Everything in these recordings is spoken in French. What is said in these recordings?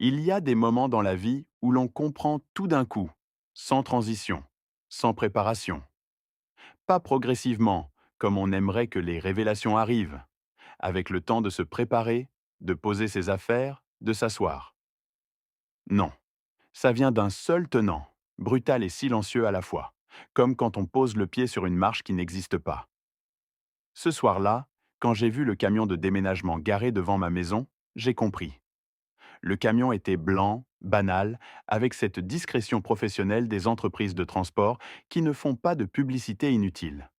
Il y a des moments dans la vie où l'on comprend tout d'un coup, sans transition, sans préparation. Pas progressivement, comme on aimerait que les révélations arrivent, avec le temps de se préparer, de poser ses affaires, de s'asseoir. Non, ça vient d'un seul tenant, brutal et silencieux à la fois, comme quand on pose le pied sur une marche qui n'existe pas. Ce soir-là, quand j'ai vu le camion de déménagement garé devant ma maison, j'ai compris. Le camion était blanc, banal, avec cette discrétion professionnelle des entreprises de transport qui ne font pas de publicité inutile.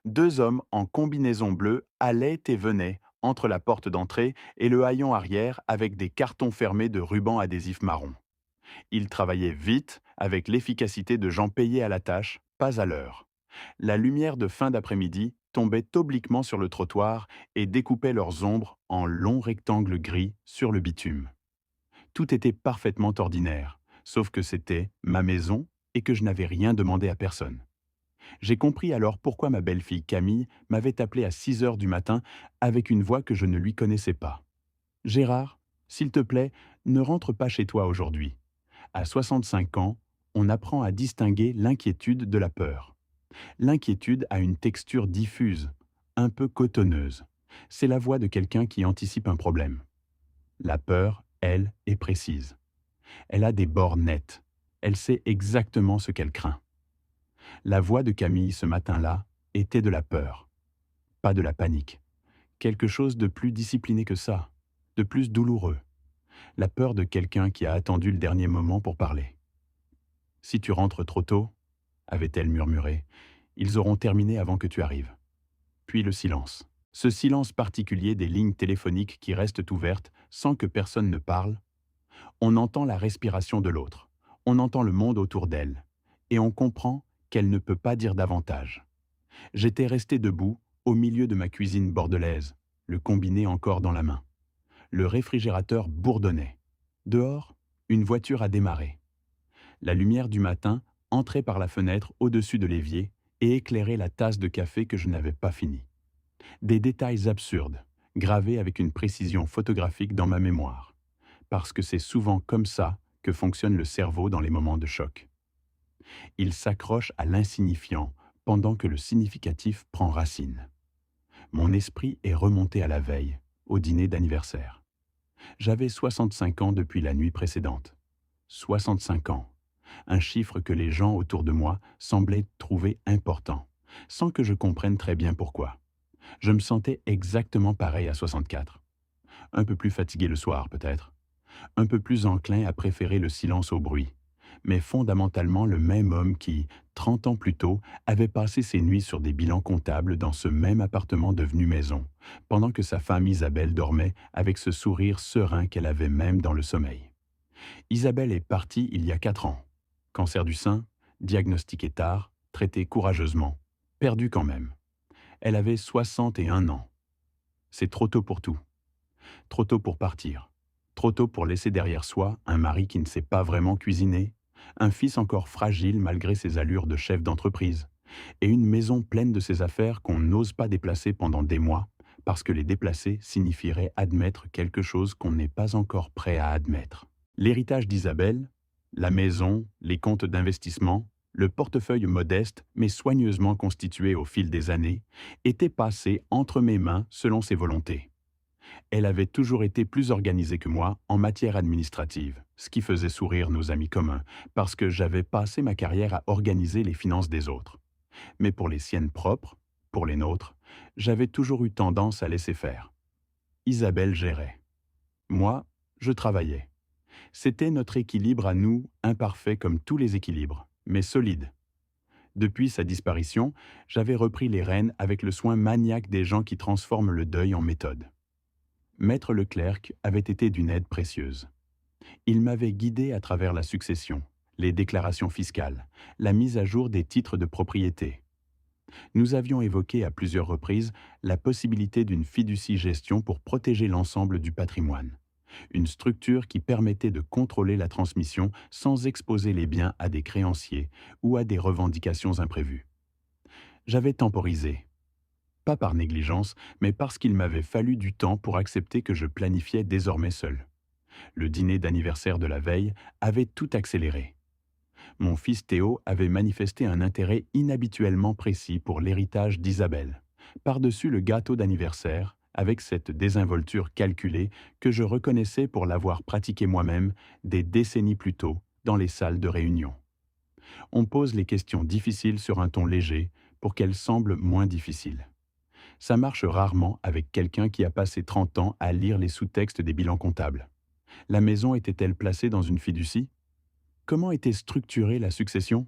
Deux hommes en combinaison bleue allaient et venaient entre la porte d'entrée et le haillon arrière avec des cartons fermés de rubans adhésifs marron. Ils travaillaient vite, avec l'efficacité de gens payés à la tâche, pas à l'heure. La lumière de fin d'après-midi tombait obliquement sur le trottoir et découpait leurs ombres en longs rectangles gris sur le bitume. Tout était parfaitement ordinaire, sauf que c'était ma maison et que je n'avais rien demandé à personne. J'ai compris alors pourquoi ma belle-fille Camille m'avait appelé à 6 heures du matin avec une voix que je ne lui connaissais pas. Gérard, s'il te plaît, ne rentre pas chez toi aujourd'hui. À 65 ans, on apprend à distinguer l'inquiétude de la peur. L'inquiétude a une texture diffuse, un peu cotonneuse. C'est la voix de quelqu'un qui anticipe un problème. La peur, elle, est précise. Elle a des bords nets. Elle sait exactement ce qu'elle craint. La voix de Camille ce matin-là était de la peur, pas de la panique. Quelque chose de plus discipliné que ça, de plus douloureux. La peur de quelqu'un qui a attendu le dernier moment pour parler. Si tu rentres trop tôt, avait-elle murmuré, ils auront terminé avant que tu arrives. Puis le silence. Ce silence particulier des lignes téléphoniques qui restent ouvertes sans que personne ne parle. On entend la respiration de l'autre. On entend le monde autour d'elle. Et on comprend qu'elle ne peut pas dire davantage. J'étais resté debout, au milieu de ma cuisine bordelaise, le combiné encore dans la main. Le réfrigérateur bourdonnait. Dehors, une voiture a démarré. La lumière du matin entrait par la fenêtre au-dessus de l'évier et éclairait la tasse de café que je n'avais pas finie. Des détails absurdes, gravés avec une précision photographique dans ma mémoire. Parce que c'est souvent comme ça que fonctionne le cerveau dans les moments de choc. Il s'accroche à l'insignifiant pendant que le significatif prend racine. Mon esprit est remonté à la veille, au dîner d'anniversaire. J'avais 65 ans depuis la nuit précédente. 65 ans. Un chiffre que les gens autour de moi semblaient trouver important, sans que je comprenne très bien pourquoi. Je me sentais exactement pareil à 64. Un peu plus fatigué le soir, peut-être. Un peu plus enclin à préférer le silence au bruit, mais fondamentalement le même homme qui, 30 ans plus tôt, avait passé ses nuits sur des bilans comptables dans ce même appartement devenu maison, pendant que sa femme Isabelle dormait avec ce sourire serein qu'elle avait même dans le sommeil. Isabelle est partie il y a 4 ans. Cancer du sein, diagnostiqué tard, traité courageusement, perdu quand même. Elle avait 61 ans. C'est trop tôt pour tout. Trop tôt pour partir. Trop tôt pour laisser derrière soi un mari qui ne sait pas vraiment cuisiner, un fils encore fragile malgré ses allures de chef d'entreprise, et une maison pleine de ses affaires qu'on n'ose pas déplacer pendant des mois, parce que les déplacer signifierait admettre quelque chose qu'on n'est pas encore prêt à admettre. L'héritage d'Isabelle, la maison, les comptes d'investissement, le portefeuille modeste mais soigneusement constitué au fil des années, était passé entre mes mains selon ses volontés. Elle avait toujours été plus organisée que moi en matière administrative, ce qui faisait sourire nos amis communs, parce que j'avais passé ma carrière à organiser les finances des autres. Mais pour les siennes propres, pour les nôtres, j'avais toujours eu tendance à laisser faire. Isabelle gérait. Moi, je travaillais. C'était notre équilibre à nous, imparfait comme tous les équilibres, mais solide. Depuis sa disparition, j'avais repris les rênes avec le soin maniaque des gens qui transforment le deuil en méthode. Maître Leclerc avait été d'une aide précieuse. Il m'avait guidé à travers la succession, les déclarations fiscales, la mise à jour des titres de propriété. Nous avions évoqué à plusieurs reprises la possibilité d'une fiducie-gestion pour protéger l'ensemble du patrimoine. Une structure qui permettait de contrôler la transmission sans exposer les biens à des créanciers ou à des revendications imprévues. J'avais temporisé, pas par négligence, mais parce qu'il m'avait fallu du temps pour accepter que je planifiais désormais seul. Le dîner d'anniversaire de la veille avait tout accéléré. Mon fils Théo avait manifesté un intérêt inhabituellement précis pour l'héritage d'Isabelle, par-dessus le gâteau d'anniversaire, avec cette désinvolture calculée que je reconnaissais pour l'avoir pratiquée moi-même des décennies plus tôt dans les salles de réunion. On pose les questions difficiles sur un ton léger pour qu'elles semblent moins difficiles. Ça marche rarement avec quelqu'un qui a passé 30 ans à lire les sous-textes des bilans comptables. La maison était-elle placée dans une fiducie? Comment était structurée la succession?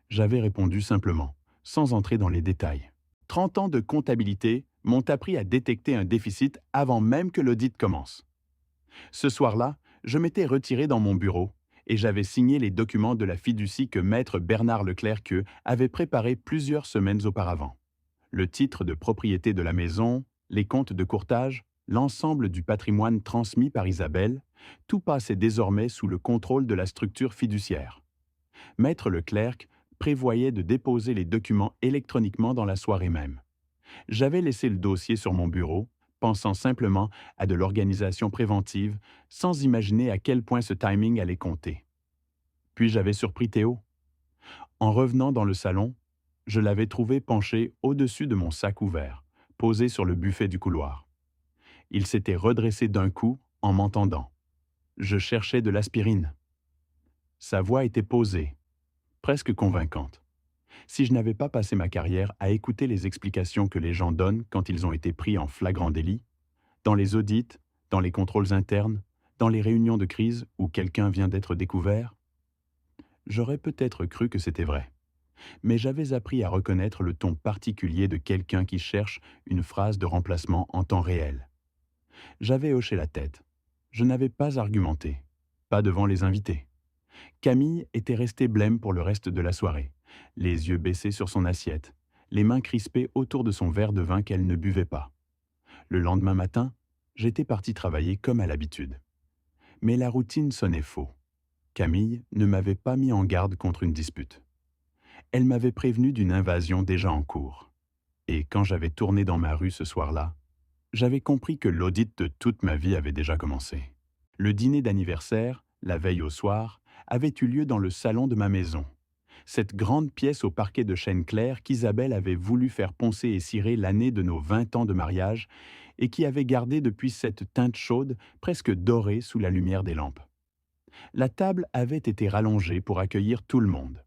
J'avais répondu simplement, sans entrer dans les détails. 30 ans de comptabilité m'ont appris à détecter un déficit avant même que l'audit commence. Ce soir-là, je m'étais retiré dans mon bureau et j'avais signé les documents de la fiducie que maître Bernard Leclerc avait préparé plusieurs semaines auparavant. Le titre de propriété de la maison, les comptes de courtage, l'ensemble du patrimoine transmis par Isabelle, tout passait désormais sous le contrôle de la structure fiduciaire. Maître Leclerc prévoyait de déposer les documents électroniquement dans la soirée même. J'avais laissé le dossier sur mon bureau, pensant simplement à de l'organisation préventive, sans imaginer à quel point ce timing allait compter. Puis j'avais surpris Théo. En revenant dans le salon, je l'avais trouvé penché au-dessus de mon sac ouvert, posé sur le buffet du couloir. Il s'était redressé d'un coup en m'entendant. Je cherchais de l'aspirine. Sa voix était posée, presque convaincante. Si je n'avais pas passé ma carrière à écouter les explications que les gens donnent quand ils ont été pris en flagrant délit, dans les audits, dans les contrôles internes, dans les réunions de crise où quelqu'un vient d'être découvert, j'aurais peut-être cru que c'était vrai. Mais j'avais appris à reconnaître le ton particulier de quelqu'un qui cherche une phrase de remplacement en temps réel. J'avais hoché la tête. Je n'avais pas argumenté. Pas devant les invités. Camille était restée blême pour le reste de la soirée, les yeux baissés sur son assiette, les mains crispées autour de son verre de vin qu'elle ne buvait pas. Le lendemain matin, j'étais parti travailler comme à l'habitude. Mais la routine sonnait faux. Camille ne m'avait pas mis en garde contre une dispute. Elle m'avait prévenu d'une invasion déjà en cours. Et quand j'avais tourné dans ma rue ce soir-là, j'avais compris que l'audit de toute ma vie avait déjà commencé. Le dîner d'anniversaire, la veille au soir, avait eu lieu dans le salon de ma maison. Cette grande pièce au parquet de chêne clair qu'Isabelle avait voulu faire poncer et cirer l'année de nos 20 ans de mariage et qui avait gardé depuis cette teinte chaude, presque dorée sous la lumière des lampes. La table avait été rallongée pour accueillir tout le monde.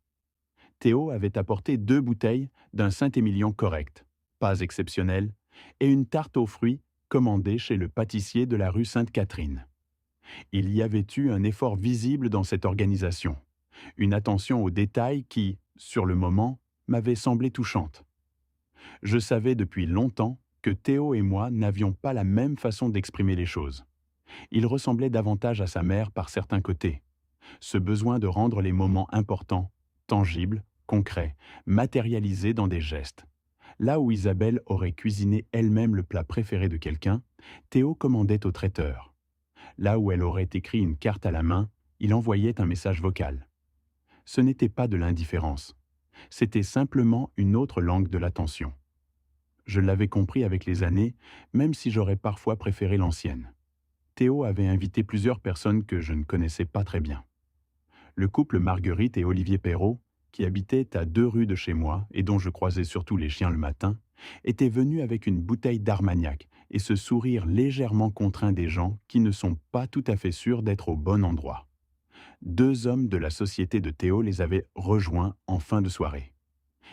Théo avait apporté 2 bouteilles d'un Saint-Émilion correct, pas exceptionnel, et une tarte aux fruits commandée chez le pâtissier de la rue Sainte-Catherine. Il y avait eu un effort visible dans cette organisation, une attention aux détails qui, sur le moment, m'avait semblé touchante. Je savais depuis longtemps que Théo et moi n'avions pas la même façon d'exprimer les choses. Il ressemblait davantage à sa mère par certains côtés. Ce besoin de rendre les moments importants, tangibles, concrets, matérialisés dans des gestes. Là où Isabelle aurait cuisiné elle-même le plat préféré de quelqu'un, Théo commandait au traiteur. Là où elle aurait écrit une carte à la main, il envoyait un message vocal. Ce n'était pas de l'indifférence. C'était simplement une autre langue de l'attention. Je l'avais compris avec les années, même si j'aurais parfois préféré l'ancienne. Théo avait invité plusieurs personnes que je ne connaissais pas très bien. Le couple Marguerite et Olivier Perrault, qui habitait à 2 rues de chez moi et dont je croisais surtout les chiens le matin, était venu avec une bouteille d'Armagnac et ce sourire légèrement contraint des gens qui ne sont pas tout à fait sûrs d'être au bon endroit. 2 hommes de la société de Théo les avaient rejoints en fin de soirée.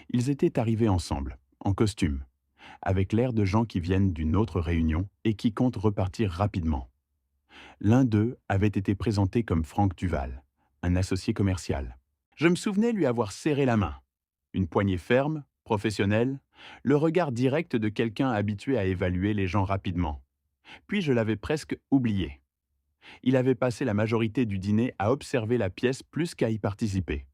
Ils étaient arrivés ensemble, en costume, avec l'air de gens qui viennent d'une autre réunion et qui comptent repartir rapidement. L'un d'eux avait été présenté comme Franck Duval, un associé commercial. Je me souvenais lui avoir serré la main. Une poignée ferme, professionnelle, le regard direct de quelqu'un habitué à évaluer les gens rapidement. Puis je l'avais presque oublié. Il avait passé la majorité du dîner à observer la pièce plus qu'à y participer.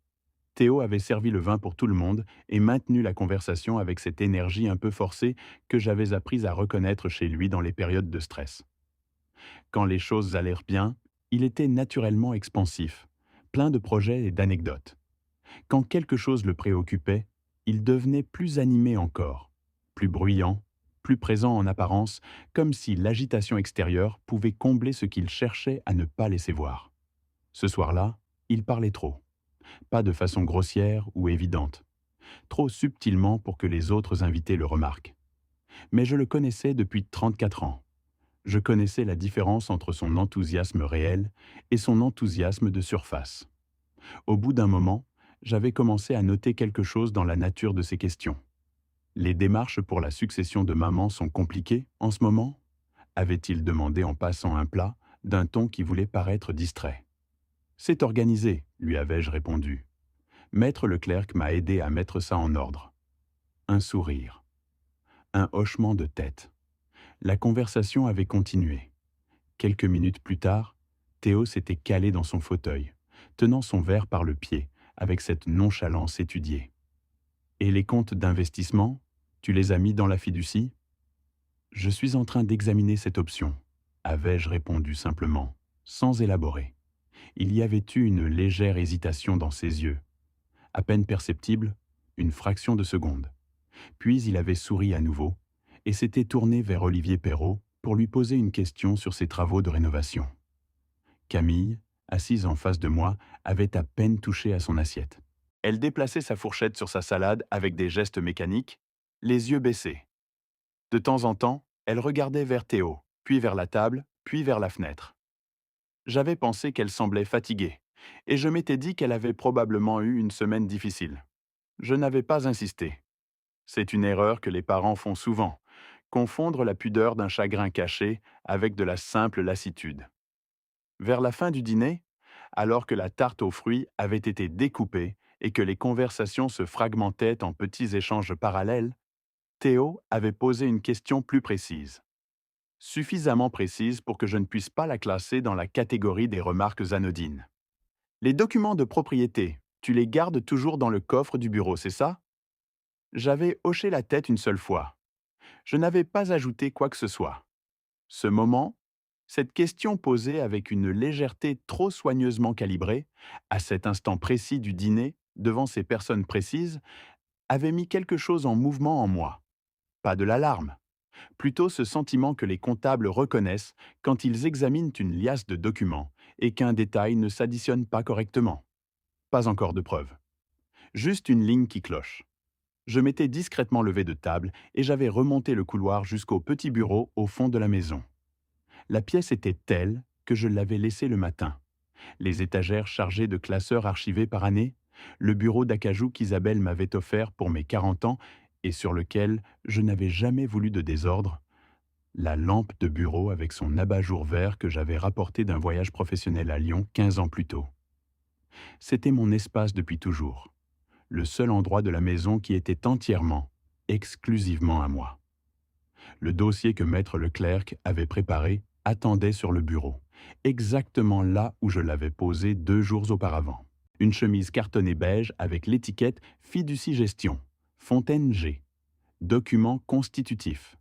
Théo avait servi le vin pour tout le monde et maintenu la conversation avec cette énergie un peu forcée que j'avais appris à reconnaître chez lui dans les périodes de stress. Quand les choses allèrent bien, il était naturellement expansif, plein de projets et d'anecdotes. Quand quelque chose le préoccupait, il devenait plus animé encore, plus bruyant, plus présent en apparence, comme si l'agitation extérieure pouvait combler ce qu'il cherchait à ne pas laisser voir. Ce soir-là, il parlait trop, pas de façon grossière ou évidente, trop subtilement pour que les autres invités le remarquent. Mais je le connaissais depuis 34 ans. Je connaissais la différence entre son enthousiasme réel et son enthousiasme de surface. Au bout d'un moment, j'avais commencé à noter quelque chose dans la nature de ses questions. Les démarches pour la succession de maman sont compliquées en ce moment ? Avait-il demandé en passant un plat, d'un ton qui voulait paraître distrait. C'est organisé, lui avais-je répondu. Maître Leclerc m'a aidé à mettre ça en ordre. Un sourire. Un hochement de tête. La conversation avait continué. Quelques minutes plus tard, Théo s'était calé dans son fauteuil, tenant son verre par le pied, avec cette nonchalance étudiée. Et les comptes d'investissement, tu les as mis dans la fiducie ? Je suis en train d'examiner cette option, avais-je répondu simplement, sans élaborer. Il y avait eu une légère hésitation dans ses yeux, à peine perceptible, une fraction de seconde. Puis il avait souri à nouveau et s'était tourné vers Olivier Perrault pour lui poser une question sur ses travaux de rénovation. Camille, assise en face de moi, avait à peine touché à son assiette. Elle déplaçait sa fourchette sur sa salade avec des gestes mécaniques, les yeux baissés. De temps en temps, elle regardait vers Théo, puis vers la table, puis vers la fenêtre. J'avais pensé qu'elle semblait fatiguée, et je m'étais dit qu'elle avait probablement eu une semaine difficile. Je n'avais pas insisté. C'est une erreur que les parents font souvent, confondre la pudeur d'un chagrin caché avec de la simple lassitude. Vers la fin du dîner, alors que la tarte aux fruits avait été découpée et que les conversations se fragmentaient en petits échanges parallèles, Théo avait posé une question plus précise. Suffisamment précise pour que je ne puisse pas la classer dans la catégorie des remarques anodines. Les documents de propriété, tu les gardes toujours dans le coffre du bureau, c'est ça ? J'avais hoché la tête une seule fois. Je n'avais pas ajouté quoi que ce soit. Ce moment, cette question posée avec une légèreté trop soigneusement calibrée, à cet instant précis du dîner, devant ces personnes précises, avait mis quelque chose en mouvement en moi. Pas de l'alarme. Plutôt ce sentiment que les comptables reconnaissent quand ils examinent une liasse de documents et qu'un détail ne s'additionne pas correctement. Pas encore de preuve. Juste une ligne qui cloche. Je m'étais discrètement levé de table et j'avais remonté le couloir jusqu'au petit bureau au fond de la maison. La pièce était telle que je l'avais laissée le matin. Les étagères chargées de classeurs archivés par année, le bureau d'acajou qu'Isabelle m'avait offert pour mes 40 ans et sur lequel je n'avais jamais voulu de désordre, la lampe de bureau avec son abat-jour vert que j'avais rapporté d'un voyage professionnel à Lyon 15 ans plus tôt. C'était mon espace depuis toujours, le seul endroit de la maison qui était entièrement, exclusivement à moi. Le dossier que Maître Leclerc avait préparé attendait sur le bureau, exactement là où je l'avais posé 2 jours auparavant. Une chemise cartonnée beige avec l'étiquette Fiducie Gestion, Fontaine G, document constitutif.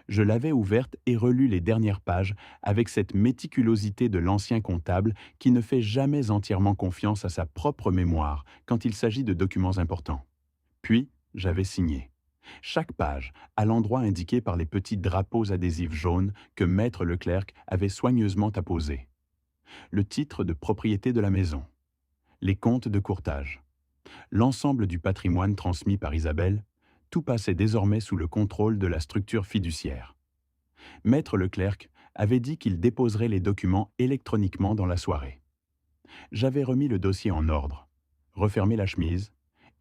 Je l'avais ouverte et relu les dernières pages avec cette méticulosité de l'ancien comptable qui ne fait jamais entièrement confiance à sa propre mémoire quand il s'agit de documents importants. Puis, j'avais signé. Chaque page, à l'endroit indiqué par les petits drapeaux adhésifs jaunes que Maître Leclerc avait soigneusement apposés. Le titre de propriété de la maison. Les comptes de courtage. L'ensemble du patrimoine transmis par Isabelle, tout passait désormais sous le contrôle de la structure fiduciaire. Maître Leclerc avait dit qu'il déposerait les documents électroniquement dans la soirée. J'avais remis le dossier en ordre, refermé la chemise,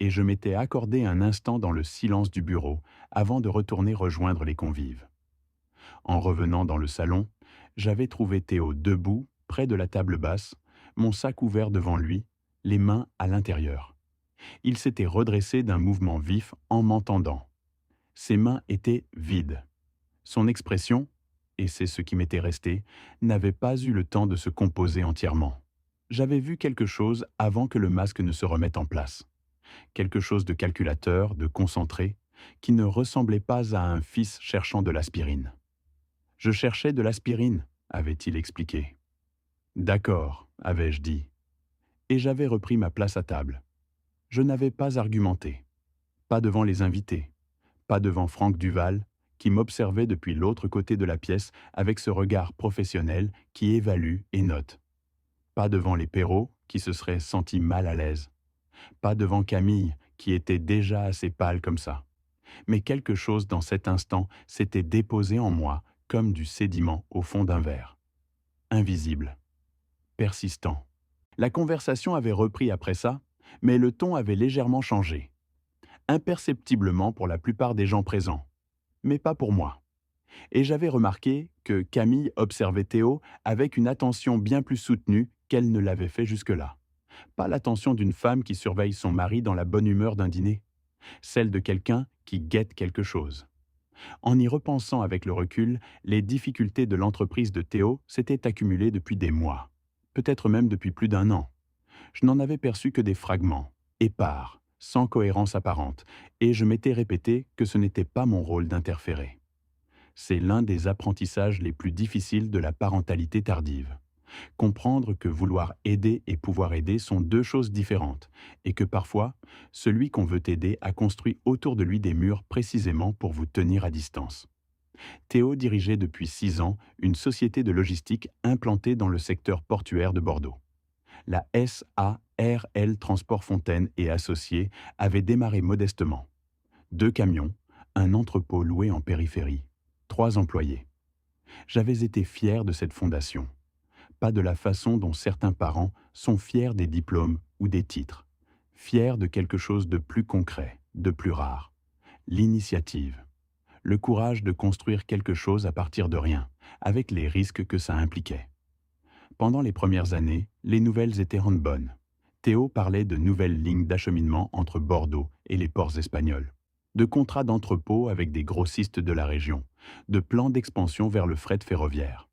et je m'étais accordé un instant dans le silence du bureau avant de retourner rejoindre les convives. En revenant dans le salon, j'avais trouvé Théo debout, près de la table basse, mon sac ouvert devant lui, les mains à l'intérieur. Il s'était redressé d'un mouvement vif en m'entendant. Ses mains étaient vides. Son expression, et c'est ce qui m'était resté, n'avait pas eu le temps de se composer entièrement. J'avais vu quelque chose avant que le masque ne se remette en place. Quelque chose de calculateur, de concentré, qui ne ressemblait pas à un fils cherchant de l'aspirine. « Je cherchais de l'aspirine », avait-il expliqué. « D'accord », avais-je dit. Et j'avais repris ma place à table. Je n'avais pas argumenté. Pas devant les invités. Pas devant Franck Duval, qui m'observait depuis l'autre côté de la pièce avec ce regard professionnel qui évalue et note. Pas devant les Perrault, qui se seraient sentis mal à l'aise. Pas devant Camille, qui était déjà assez pâle comme ça. Mais quelque chose dans cet instant s'était déposé en moi comme du sédiment au fond d'un verre. Invisible, persistant. La conversation avait repris après ça, mais le ton avait légèrement changé. Imperceptiblement pour la plupart des gens présents, mais pas pour moi. Et j'avais remarqué que Camille observait Théo avec une attention bien plus soutenue qu'elle ne l'avait fait jusque-là. Pas l'attention d'une femme qui surveille son mari dans la bonne humeur d'un dîner, celle de quelqu'un qui guette quelque chose. En y repensant avec le recul, les difficultés de l'entreprise de Théo s'étaient accumulées depuis des mois, peut-être même depuis plus d'un an. Je n'en avais perçu que des fragments, épars, sans cohérence apparente, et je m'étais répété que ce n'était pas mon rôle d'interférer. C'est l'un des apprentissages les plus difficiles de la parentalité tardive. Comprendre que vouloir aider et pouvoir aider sont deux choses différentes, et que parfois, celui qu'on veut aider a construit autour de lui des murs précisément pour vous tenir à distance. Théo dirigeait depuis 6 ans une société de logistique implantée dans le secteur portuaire de Bordeaux. La SARL Transport Fontaine et Associés avait démarré modestement. 2 camions, un entrepôt loué en périphérie, 3 employés. J'avais été fier de cette fondation. Pas de la façon dont certains parents sont fiers des diplômes ou des titres. Fiers de quelque chose de plus concret, de plus rare. L'initiative. Le courage de construire quelque chose à partir de rien, avec les risques que ça impliquait. Pendant les premières années, les nouvelles étaient bonnes. Théo parlait de nouvelles lignes d'acheminement entre Bordeaux et les ports espagnols, de contrats d'entrepôt avec des grossistes de la région, de plans d'expansion vers le fret ferroviaire.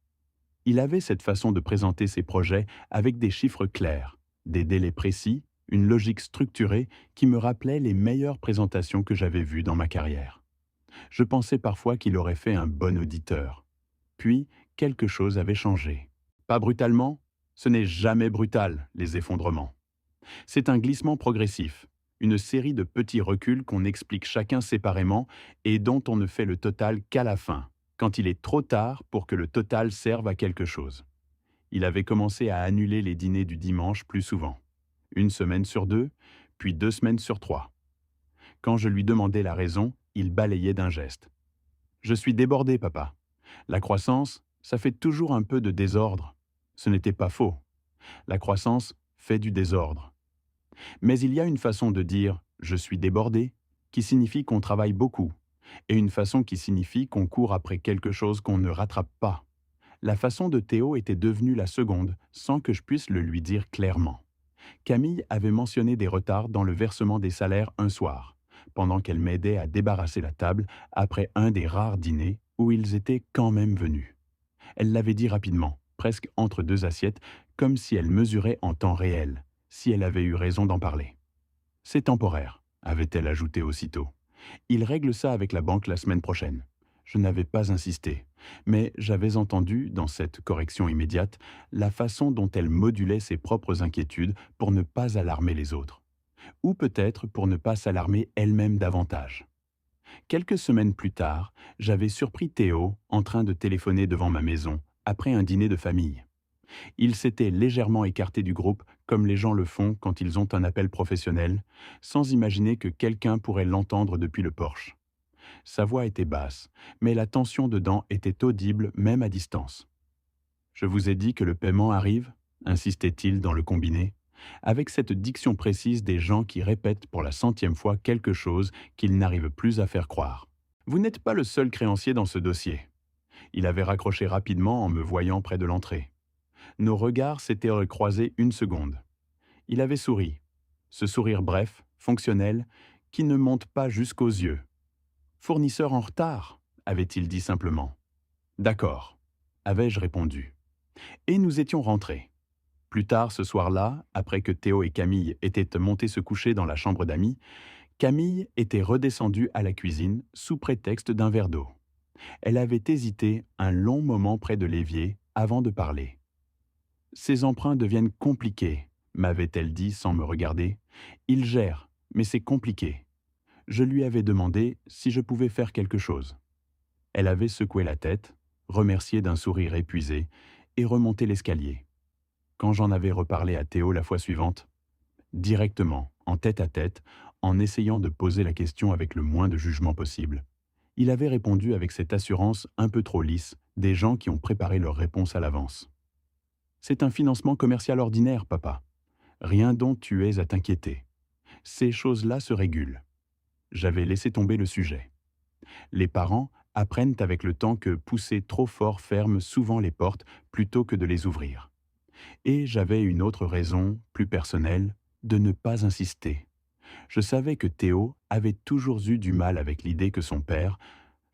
Il avait cette façon de présenter ses projets avec des chiffres clairs, des délais précis, une logique structurée qui me rappelait les meilleures présentations que j'avais vues dans ma carrière. Je pensais parfois qu'il aurait fait un bon auditeur. Puis, quelque chose avait changé. Pas brutalement, ce n'est jamais brutal, les effondrements. C'est un glissement progressif, une série de petits reculs qu'on explique chacun séparément et dont on ne fait le total qu'à la fin, quand il est trop tard pour que le total serve à quelque chose. Il avait commencé à annuler les dîners du dimanche plus souvent. 1 semaine sur 2, puis 2 semaines sur 3. Quand je lui demandais la raison, il balayait d'un geste. « Je suis débordé, papa. La croissance, ça fait toujours un peu de désordre. » Ce n'était pas faux. La croissance fait du désordre. Mais il y a une façon de dire « je suis débordé » qui signifie qu'on travaille beaucoup, et une façon qui signifie qu'on court après quelque chose qu'on ne rattrape pas. La façon de Théo était devenue la seconde, sans que je puisse le lui dire clairement. Camille avait mentionné des retards dans le versement des salaires un soir, pendant qu'elle m'aidait à débarrasser la table après un des rares dîners où ils étaient quand même venus. Elle l'avait dit rapidement, presque entre 2 assiettes, comme si elle mesurait en temps réel, si elle avait eu raison d'en parler. « C'est temporaire », avait-elle ajouté aussitôt. « Il règle ça avec la banque la semaine prochaine. » Je n'avais pas insisté, mais j'avais entendu, dans cette correction immédiate, la façon dont elle modulait ses propres inquiétudes pour ne pas alarmer les autres. Ou peut-être pour ne pas s'alarmer elle-même davantage. Quelques semaines plus tard, j'avais surpris Théo en train de téléphoner devant ma maison, après un dîner de famille. Il s'était légèrement écarté du groupe, comme les gens le font quand ils ont un appel professionnel, sans imaginer que quelqu'un pourrait l'entendre depuis le porche. Sa voix était basse, mais la tension dedans était audible même à distance. « Je vous ai dit que le paiement arrive ?» insistait-il dans le combiné, avec cette diction précise des gens qui répètent pour la 100e fois quelque chose qu'ils n'arrivent plus à faire croire. « Vous n'êtes pas le seul créancier dans ce dossier. » Il avait raccroché rapidement en me voyant près de l'entrée. Nos regards s'étaient recroisés 1 seconde. Il avait souri. Ce sourire bref, fonctionnel, qui ne monte pas jusqu'aux yeux. « Fournisseur en retard ?» avait-il dit simplement. « D'accord », avais-je répondu. Et nous étions rentrés. Plus tard ce soir-là, après que Théo et Camille étaient montés se coucher dans la chambre d'amis, Camille était redescendue à la cuisine sous prétexte d'un verre d'eau. Elle avait hésité un long moment près de l'évier avant de parler. « Ces emprunts deviennent compliqués », m'avait-elle dit sans me regarder. « Ils gèrent, mais c'est compliqué. » Je lui avais demandé si je pouvais faire quelque chose. Elle avait secoué la tête, remercié d'un sourire épuisé, et remonté l'escalier. Quand j'en avais reparlé à Théo la fois suivante, directement, en tête-à-tête, en essayant de poser la question avec le moins de jugement possible, il avait répondu avec cette assurance un peu trop lisse des gens qui ont préparé leur réponse à l'avance. C'est un financement commercial ordinaire, papa. Rien dont tu aies à t'inquiéter. Ces choses-là se régulent. J'avais laissé tomber le sujet. Les parents apprennent avec le temps que pousser trop fort ferme souvent les portes plutôt que de les ouvrir. Et j'avais une autre raison, plus personnelle, de ne pas insister. Je savais que Théo avait toujours eu du mal avec l'idée que son père,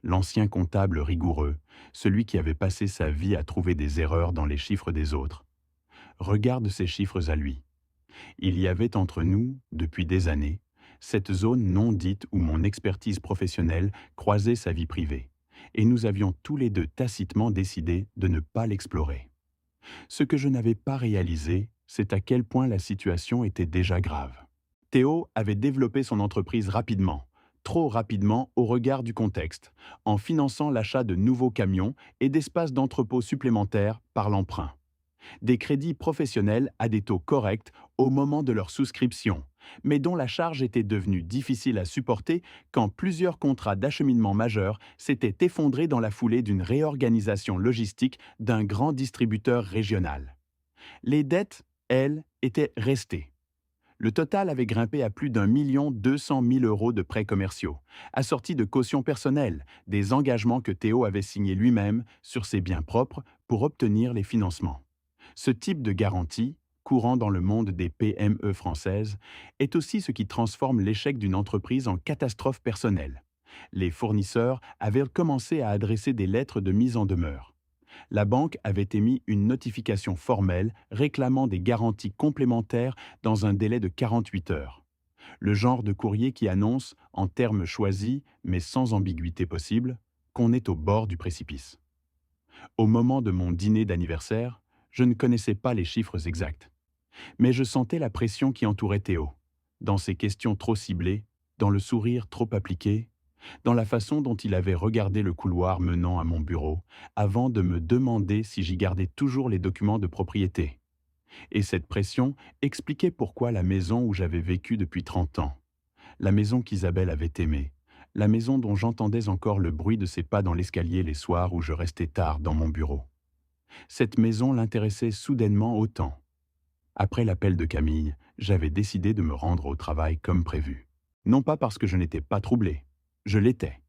l'ancien comptable rigoureux, celui qui avait passé sa vie à trouver des erreurs dans les chiffres des autres, regarde ces chiffres à lui. Il y avait entre nous, depuis des années, cette zone non dite où mon expertise professionnelle croisait sa vie privée, et nous avions tous les deux tacitement décidé de ne pas l'explorer. Ce que je n'avais pas réalisé, c'est à quel point la situation était déjà grave. Théo avait développé son entreprise rapidement, trop rapidement au regard du contexte, en finançant l'achat de nouveaux camions et d'espaces d'entrepôt supplémentaires par l'emprunt. Des crédits professionnels à des taux corrects au moment de leur souscription, mais dont la charge était devenue difficile à supporter quand plusieurs contrats d'acheminement majeurs s'étaient effondrés dans la foulée d'une réorganisation logistique d'un grand distributeur régional. Les dettes, elles, étaient restées. Le total avait grimpé à plus d'1 200 000 € de prêts commerciaux, assortis de cautions personnelles, des engagements que Théo avait signés lui-même sur ses biens propres pour obtenir les financements. Ce type de garantie, courant dans le monde des PME françaises, est aussi ce qui transforme l'échec d'une entreprise en catastrophe personnelle. Les fournisseurs avaient commencé à adresser des lettres de mise en demeure. La banque avait émis une notification formelle réclamant des garanties complémentaires dans un délai de 48 heures. Le genre de courrier qui annonce, en termes choisis, mais sans ambiguïté possible, qu'on est au bord du précipice. Au moment de mon dîner d'anniversaire, je ne connaissais pas les chiffres exacts. Mais je sentais la pression qui entourait Théo, dans ses questions trop ciblées, dans le sourire trop appliqué, dans la façon dont il avait regardé le couloir menant à mon bureau, avant de me demander si j'y gardais toujours les documents de propriété. Et cette pression expliquait pourquoi la maison où j'avais vécu depuis 30 ans, la maison qu'Isabelle avait aimée, la maison dont j'entendais encore le bruit de ses pas dans l'escalier les soirs où je restais tard dans mon bureau. Cette maison l'intéressait soudainement autant. Après l'appel de Camille, j'avais décidé de me rendre au travail comme prévu. Non pas parce que je n'étais pas troublé, je l'étais,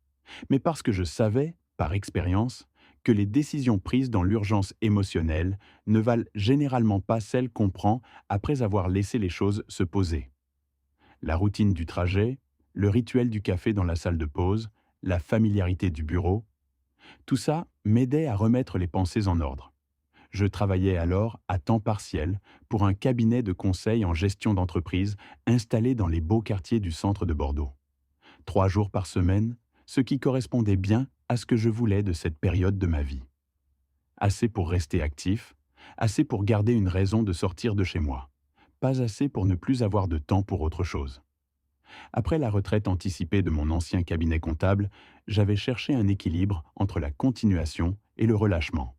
mais parce que je savais, par expérience, que les décisions prises dans l'urgence émotionnelle ne valent généralement pas celles qu'on prend après avoir laissé les choses se poser. La routine du trajet, le rituel du café dans la salle de pause, la familiarité du bureau, tout ça m'aidait à remettre les pensées en ordre. Je travaillais alors à temps partiel pour un cabinet de conseil en gestion d'entreprise installé dans les beaux quartiers du centre de Bordeaux. 3 jours par semaine, ce qui correspondait bien à ce que je voulais de cette période de ma vie. Assez pour rester actif, assez pour garder une raison de sortir de chez moi, pas assez pour ne plus avoir de temps pour autre chose. Après la retraite anticipée de mon ancien cabinet comptable, j'avais cherché un équilibre entre la continuation et le relâchement.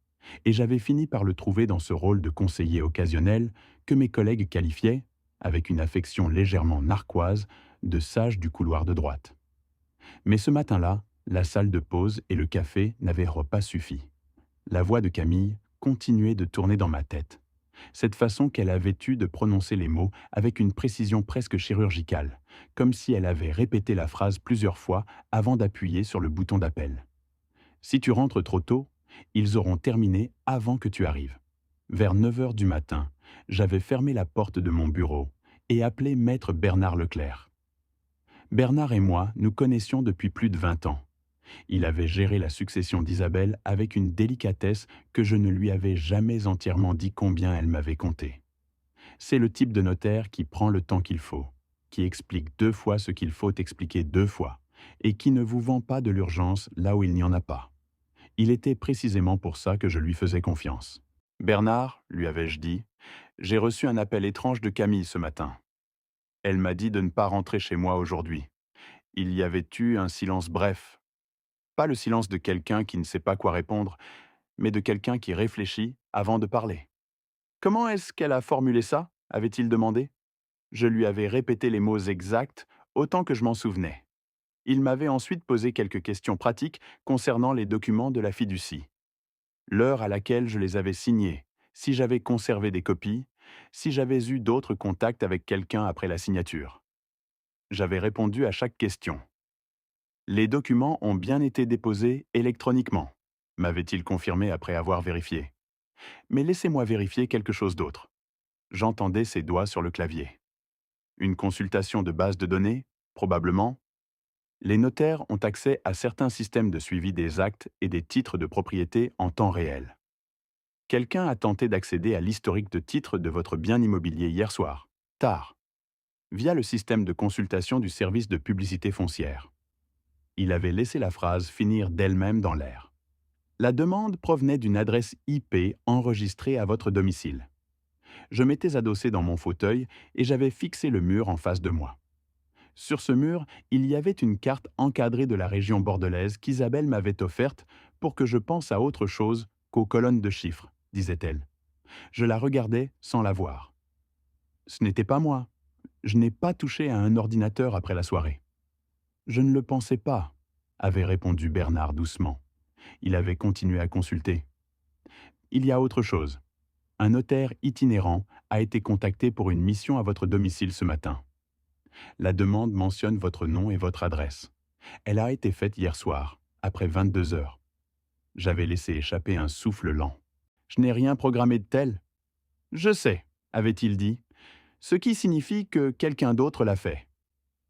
Et j'avais fini par le trouver dans ce rôle de conseiller occasionnel que mes collègues qualifiaient, avec une affection légèrement narquoise, de sage du couloir de droite. Mais ce matin-là, la salle de pause et le café n'avaient pas suffi. La voix de Camille continuait de tourner dans ma tête. Cette façon qu'elle avait eue de prononcer les mots avec une précision presque chirurgicale, comme si elle avait répété la phrase plusieurs fois avant d'appuyer sur le bouton d'appel. Si tu rentres trop tôt, ils auront terminé avant que tu arrives. Vers 9 heures du matin, j'avais fermé la porte de mon bureau et appelé maître Bernard Leclerc. Bernard et moi nous connaissions depuis plus de 20 ans. Il avait géré la succession d'Isabelle avec une délicatesse que je ne lui avais jamais entièrement dit combien elle m'avait compté. C'est le type de notaire qui prend le temps qu'il faut, qui explique 2 fois ce qu'il faut expliquer 2 fois, et qui ne vous vend pas de l'urgence là où il n'y en a pas. Il était précisément pour ça que je lui faisais confiance. Bernard, lui avais-je dit, j'ai reçu un appel étrange de Camille ce matin. Elle m'a dit de ne pas rentrer chez moi aujourd'hui. Il y avait eu un silence bref. Pas le silence de quelqu'un qui ne sait pas quoi répondre, mais de quelqu'un qui réfléchit avant de parler. Comment est-ce qu'elle a formulé ça avait-il demandé. Je lui avais répété les mots exacts autant que je m'en souvenais. Il m'avait ensuite posé quelques questions pratiques concernant les documents de la fiducie. L'heure à laquelle je les avais signés, si j'avais conservé des copies, si j'avais eu d'autres contacts avec quelqu'un après la signature. J'avais répondu à chaque question. Les documents ont bien été déposés électroniquement, m'avait-il confirmé après avoir vérifié. Mais laissez-moi vérifier quelque chose d'autre. J'entendais ses doigts sur le clavier. Une consultation de base de données, probablement. Les notaires ont accès à certains systèmes de suivi des actes et des titres de propriété en temps réel. Quelqu'un a tenté d'accéder à l'historique de titres de votre bien immobilier hier soir, tard, via le système de consultation du service de publicité foncière. Il avait laissé la phrase finir d'elle-même dans l'air. La demande provenait d'une adresse IP enregistrée à votre domicile. Je m'étais adossé dans mon fauteuil et j'avais fixé le mur en face de moi. Sur ce mur, il y avait une carte encadrée de la région bordelaise qu'Isabelle m'avait offerte pour que je pense à autre chose qu'aux colonnes de chiffres, disait-elle. Je la regardais sans la voir. Ce n'était pas moi. Je n'ai pas touché à un ordinateur après la soirée. Je ne le pensais pas, avait répondu Bernard doucement. Il avait continué à consulter. Il y a autre chose. Un notaire itinérant a été contacté pour une mission à votre domicile ce matin. La demande mentionne votre nom et votre adresse. Elle a été faite hier soir, après 22 heures. J'avais laissé échapper un souffle lent. Je n'ai rien programmé de tel. Je sais, avait-il dit, ce qui signifie que quelqu'un d'autre l'a fait.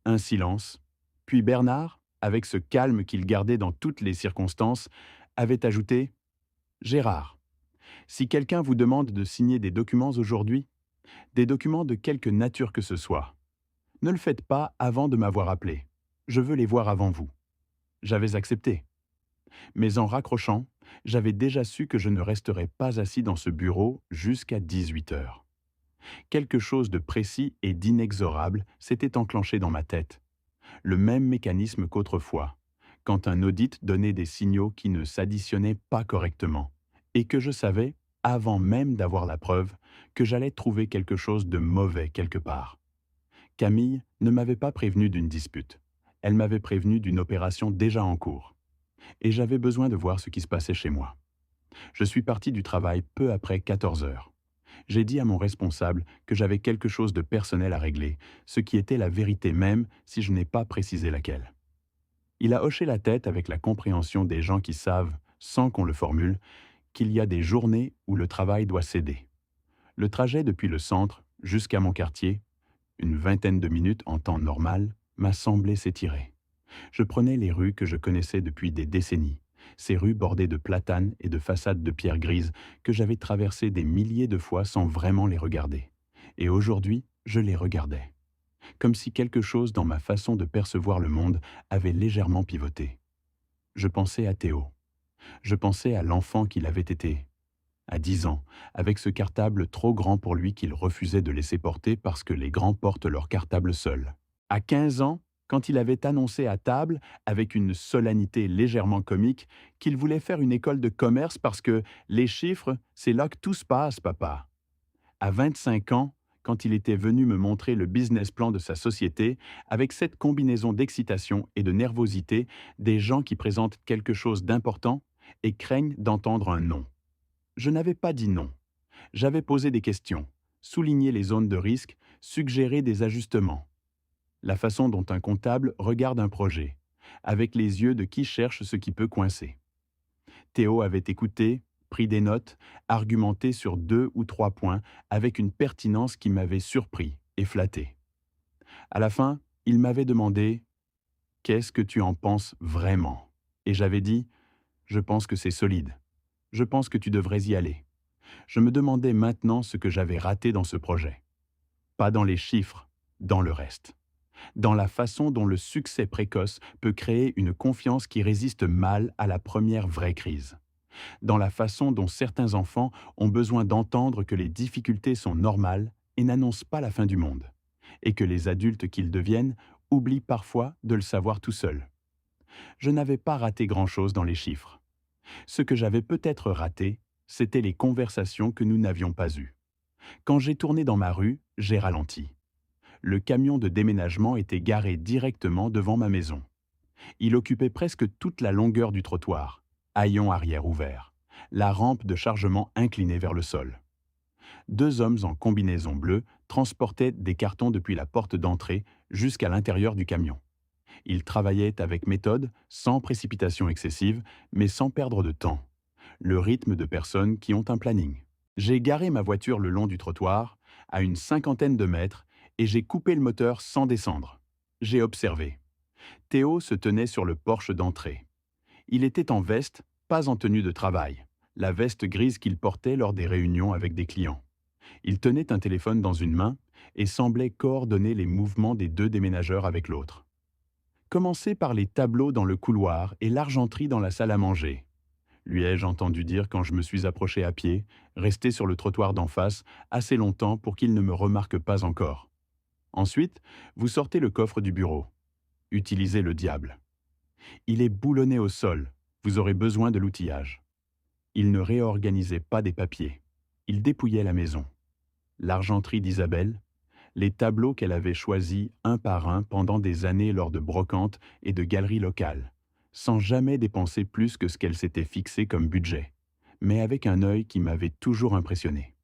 Un silence. Puis Bernard, avec ce calme qu'il gardait dans toutes les circonstances, avait ajouté « Gérard, si quelqu'un vous demande de signer des documents aujourd'hui, des documents de quelque nature que ce soit, ne le faites pas avant de m'avoir appelé. Je veux les voir avant vous. » J'avais accepté. Mais en raccrochant, j'avais déjà su que je ne resterais pas assis dans ce bureau jusqu'à 18 heures. Quelque chose de précis et d'inexorable s'était enclenché dans ma tête. Le même mécanisme qu'autrefois, quand un audit donnait des signaux qui ne s'additionnaient pas correctement, et que je savais, avant même d'avoir la preuve, que j'allais trouver quelque chose de mauvais quelque part. Camille ne m'avait pas prévenu d'une dispute. Elle m'avait prévenu d'une opération déjà en cours. Et j'avais besoin de voir ce qui se passait chez moi. Je suis parti du travail peu après 14 heures. J'ai dit à mon responsable que j'avais quelque chose de personnel à régler, ce qui était la vérité même si je n'ai pas précisé laquelle. Il a hoché la tête avec la compréhension des gens qui savent, sans qu'on le formule, qu'il y a des journées où le travail doit céder. Le trajet depuis le centre jusqu'à mon quartier, une vingtaine de minutes en temps normal, m'a semblé s'étirer. Je prenais les rues que je connaissais depuis des décennies, ces rues bordées de platanes et de façades de pierre grise que j'avais traversées des milliers de fois sans vraiment les regarder. Et aujourd'hui, je les regardais. Comme si quelque chose dans ma façon de percevoir le monde avait légèrement pivoté. Je pensais à Théo. Je pensais à l'enfant qu'il avait été. À 10 ans, avec ce cartable trop grand pour lui qu'il refusait de laisser porter parce que les grands portent leur cartable seuls. À 15 ans, quand il avait annoncé à table, avec une solennité légèrement comique, qu'il voulait faire une école de commerce parce que les chiffres, c'est là que tout se passe, papa. À 25 ans, quand il était venu me montrer le business plan de sa société, avec cette combinaison d'excitation et de nervosité des gens qui présentent quelque chose d'important et craignent d'entendre un non. Je n'avais pas dit non. J'avais posé des questions, souligné les zones de risque, suggéré des ajustements. La façon dont un comptable regarde un projet, avec les yeux de qui cherche ce qui peut coincer. Théo avait écouté, pris des notes, argumenté sur 2 ou 3 points avec une pertinence qui m'avait surpris et flatté. À la fin, il m'avait demandé « Qu'est-ce que tu en penses vraiment ?» Et j'avais dit « Je pense que c'est solide. Je pense que tu devrais y aller. » Je me demandais maintenant ce que j'avais raté dans ce projet. Pas dans les chiffres, dans le reste. Dans la façon dont le succès précoce peut créer une confiance qui résiste mal à la première vraie crise. Dans la façon dont certains enfants ont besoin d'entendre que les difficultés sont normales et n'annoncent pas la fin du monde, et que les adultes qu'ils deviennent oublient parfois de le savoir tout seuls. Je n'avais pas raté grand-chose dans les chiffres. Ce que j'avais peut-être raté, c'était les conversations que nous n'avions pas eues. Quand j'ai tourné dans ma rue, j'ai ralenti. Le camion de déménagement était garé directement devant ma maison. Il occupait presque toute la longueur du trottoir, haillons arrière ouverts, la rampe de chargement inclinée vers le sol. Deux hommes en combinaison bleue transportaient des cartons depuis la porte d'entrée jusqu'à l'intérieur du camion. Ils travaillaient avec méthode, sans précipitation excessive, mais sans perdre de temps. Le rythme de personnes qui ont un planning. J'ai garé ma voiture le long du trottoir, à une cinquantaine de mètres, et j'ai coupé le moteur sans descendre. J'ai observé. Théo se tenait sur le porche d'entrée. Il était en veste, pas en tenue de travail, la veste grise qu'il portait lors des réunions avec des clients. Il tenait un téléphone dans une main et semblait coordonner les mouvements des deux déménageurs avec l'autre. Commencez par les tableaux dans le couloir et l'argenterie dans la salle à manger, lui ai-je entendu dire quand je me suis approché à pied, resté sur le trottoir d'en face assez longtemps pour qu'il ne me remarque pas encore. Ensuite, vous sortez le coffre du bureau. Utilisez le diable. Il est boulonné au sol, vous aurez besoin de l'outillage. Il ne réorganisait pas des papiers. Il dépouillait la maison. L'argenterie d'Isabelle, les tableaux qu'elle avait choisis un par un pendant des années lors de brocantes et de galeries locales, sans jamais dépenser plus que ce qu'elle s'était fixé comme budget, mais avec un œil qui m'avait toujours impressionné.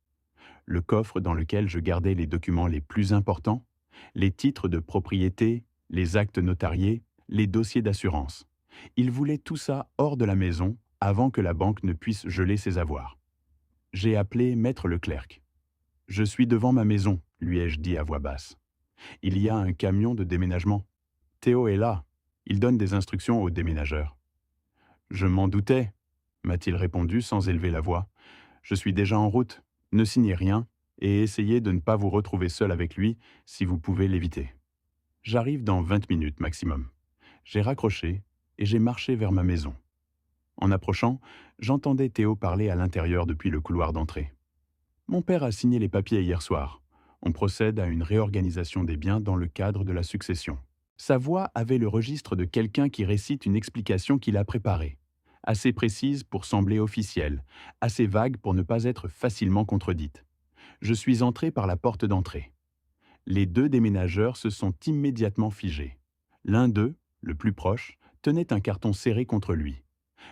Le coffre dans lequel je gardais les documents les plus importants, les titres de propriété, les actes notariés, les dossiers d'assurance. Il voulait tout ça hors de la maison avant que la banque ne puisse geler ses avoirs. J'ai appelé Maître Leclerc. « Je suis devant ma maison », lui ai-je dit à voix basse. « Il y a un camion de déménagement. Théo est là. Il donne des instructions aux déménageurs. » « Je m'en doutais, » m'a-t-il répondu sans élever la voix. « Je suis déjà en route. Ne signez rien et essayez de ne pas vous retrouver seul avec lui si vous pouvez l'éviter. » J'arrive dans 20 minutes maximum. J'ai raccroché et j'ai marché vers ma maison. En approchant, j'entendais Théo parler à l'intérieur depuis le couloir d'entrée. « Mon père a signé les papiers hier soir. On procède à une réorganisation des biens dans le cadre de la succession. » Sa voix avait le registre de quelqu'un qui récite une explication qu'il a préparée, assez précise pour sembler officielle, assez vague pour ne pas être facilement contredite. Je suis entré par la porte d'entrée. Les deux déménageurs se sont immédiatement figés. L'un d'eux, le plus proche, tenait un carton serré contre lui.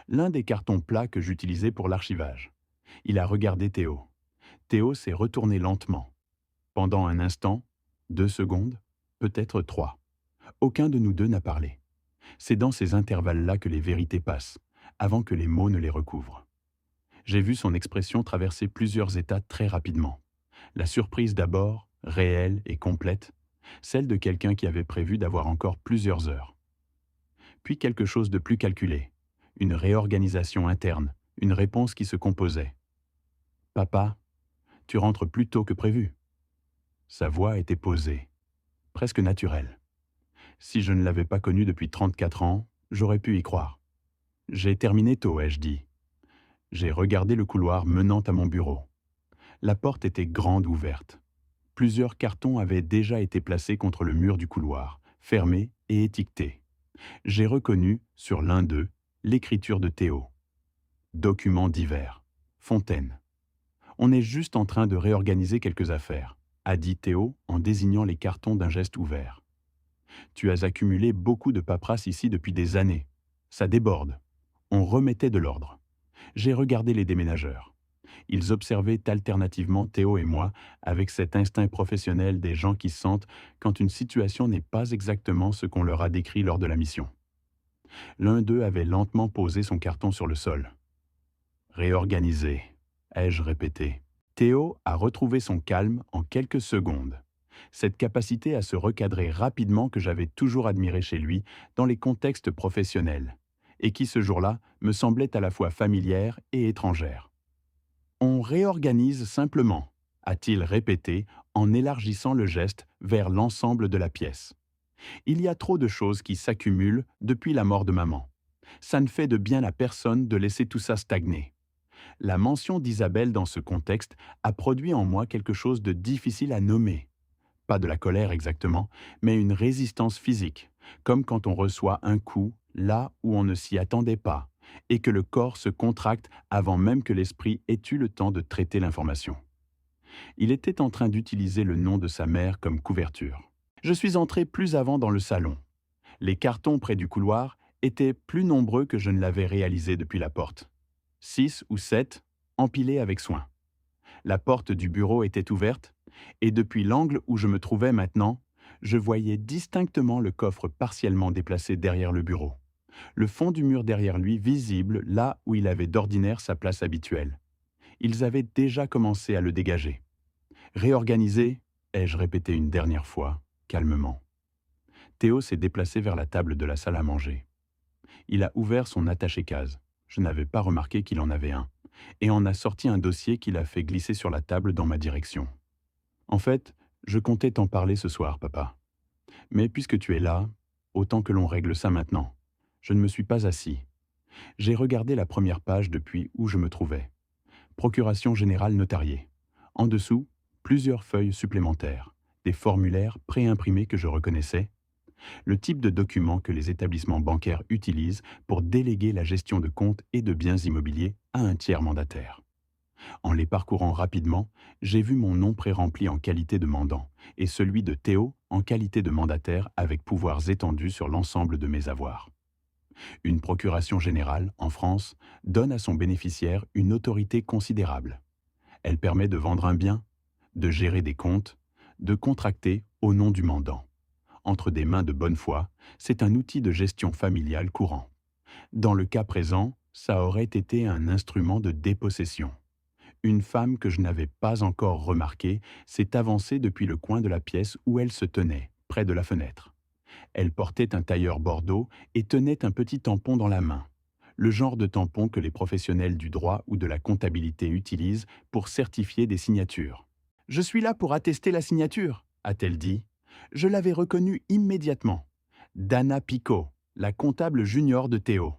L'un des cartons plats que j'utilisais pour l'archivage. Il a regardé Théo. Théo s'est retourné lentement. Pendant un instant, 2 secondes, peut-être 3. Aucun de nous deux n'a parlé. C'est dans ces intervalles-là que les vérités passent, avant que les mots ne les recouvrent. J'ai vu son expression traverser plusieurs états très rapidement. La surprise d'abord, réelle et complète, celle de quelqu'un qui avait prévu d'avoir encore plusieurs heures. Puis quelque chose de plus calculé, une réorganisation interne, une réponse qui se composait. « Papa, tu rentres plus tôt que prévu. » Sa voix était posée, presque naturelle. Si je ne l'avais pas connu depuis 34 ans, j'aurais pu y croire. « J'ai terminé tôt, ai-je dit. » J'ai regardé le couloir menant à mon bureau. La porte était grande ouverte. Plusieurs cartons avaient déjà été placés contre le mur du couloir, fermés et étiquetés. J'ai reconnu, sur l'un d'eux, l'écriture de Théo. « Documents divers. Fontaine. » « On est juste en train de réorganiser quelques affaires, » a dit Théo en désignant les cartons d'un geste ouvert. « Tu as accumulé beaucoup de paperasse ici depuis des années. Ça déborde. » On remettait de l'ordre. J'ai regardé les déménageurs. Ils observaient alternativement Théo et moi avec cet instinct professionnel des gens qui sentent quand une situation n'est pas exactement ce qu'on leur a décrit lors de la mission. L'un d'eux avait lentement posé son carton sur le sol. « Réorganiser », ai-je répété. Théo a retrouvé son calme en quelques secondes. Cette capacité à se recadrer rapidement que j'avais toujours admirée chez lui dans les contextes professionnels, et qui ce jour-là me semblait à la fois familière et étrangère. « On réorganise simplement », a-t-il répété en élargissant le geste vers l'ensemble de la pièce. « Il y a trop de choses qui s'accumulent depuis la mort de maman. Ça ne fait de bien à personne de laisser tout ça stagner. » La mention d'Isabelle dans ce contexte a produit en moi quelque chose de difficile à nommer. Pas de la colère exactement, mais une résistance physique, comme quand on reçoit un coup là où on ne s'y attendait pas, et que le corps se contracte avant même que l'esprit ait eu le temps de traiter l'information. Il était en train d'utiliser le nom de sa mère comme couverture. Je suis entré plus avant dans le salon. Les cartons près du couloir étaient plus nombreux que je ne l'avais réalisé depuis la porte. 6 ou 7, empilés avec soin. La porte du bureau était ouverte, et depuis l'angle où je me trouvais maintenant, je voyais distinctement le coffre partiellement déplacé derrière le bureau. Le fond du mur derrière lui visible là où il avait d'ordinaire sa place habituelle. Ils avaient déjà commencé à le dégager. Réorganisé, ai-je répété une dernière fois, calmement. Théo s'est déplacé vers la table de la salle à manger. Il a ouvert son attaché-case. Je n'avais pas remarqué qu'il en avait un. Et en a sorti un dossier qu'il a fait glisser sur la table dans ma direction. En fait, je comptais t'en parler ce soir, papa. Mais puisque tu es là, autant que l'on règle ça maintenant. Je ne me suis pas assis. J'ai regardé la première page depuis où je me trouvais. Procuration générale notariée. En dessous, plusieurs feuilles supplémentaires, des formulaires préimprimés que je reconnaissais, le type de document que les établissements bancaires utilisent pour déléguer la gestion de comptes et de biens immobiliers à un tiers mandataire. En les parcourant rapidement, j'ai vu mon nom pré-rempli en qualité de mandant et celui de Théo en qualité de mandataire avec pouvoirs étendus sur l'ensemble de mes avoirs. Une procuration générale, en France, donne à son bénéficiaire une autorité considérable. Elle permet de vendre un bien, de gérer des comptes, de contracter au nom du mandant. Entre des mains de bonne foi, c'est un outil de gestion familiale courant. Dans le cas présent, ça aurait été un instrument de dépossession. Une femme que je n'avais pas encore remarquée s'est avancée depuis le coin de la pièce où elle se tenait, près de la fenêtre. Elle portait un tailleur bordeaux et tenait un petit tampon dans la main. Le genre de tampon que les professionnels du droit ou de la comptabilité utilisent pour certifier des signatures. « Je suis là pour attester la signature », a-t-elle dit. Je l'avais reconnue immédiatement. Dana Picot, la comptable junior de Théo.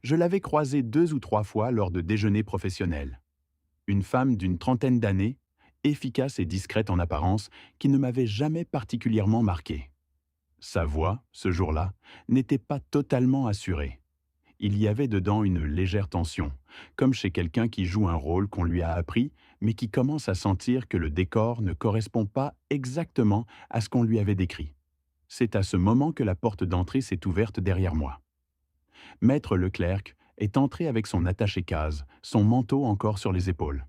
Je l'avais croisée 2 ou 3 fois lors de déjeuners professionnels. Une femme d'une trentaine d'années, efficace et discrète en apparence, qui ne m'avait jamais particulièrement marqué. Sa voix, ce jour-là, n'était pas totalement assurée. Il y avait dedans une légère tension, comme chez quelqu'un qui joue un rôle qu'on lui a appris, mais qui commence à sentir que le décor ne correspond pas exactement à ce qu'on lui avait décrit. C'est à ce moment que la porte d'entrée s'est ouverte derrière moi. Maître Leclerc est entré avec son attaché-case, son manteau encore sur les épaules.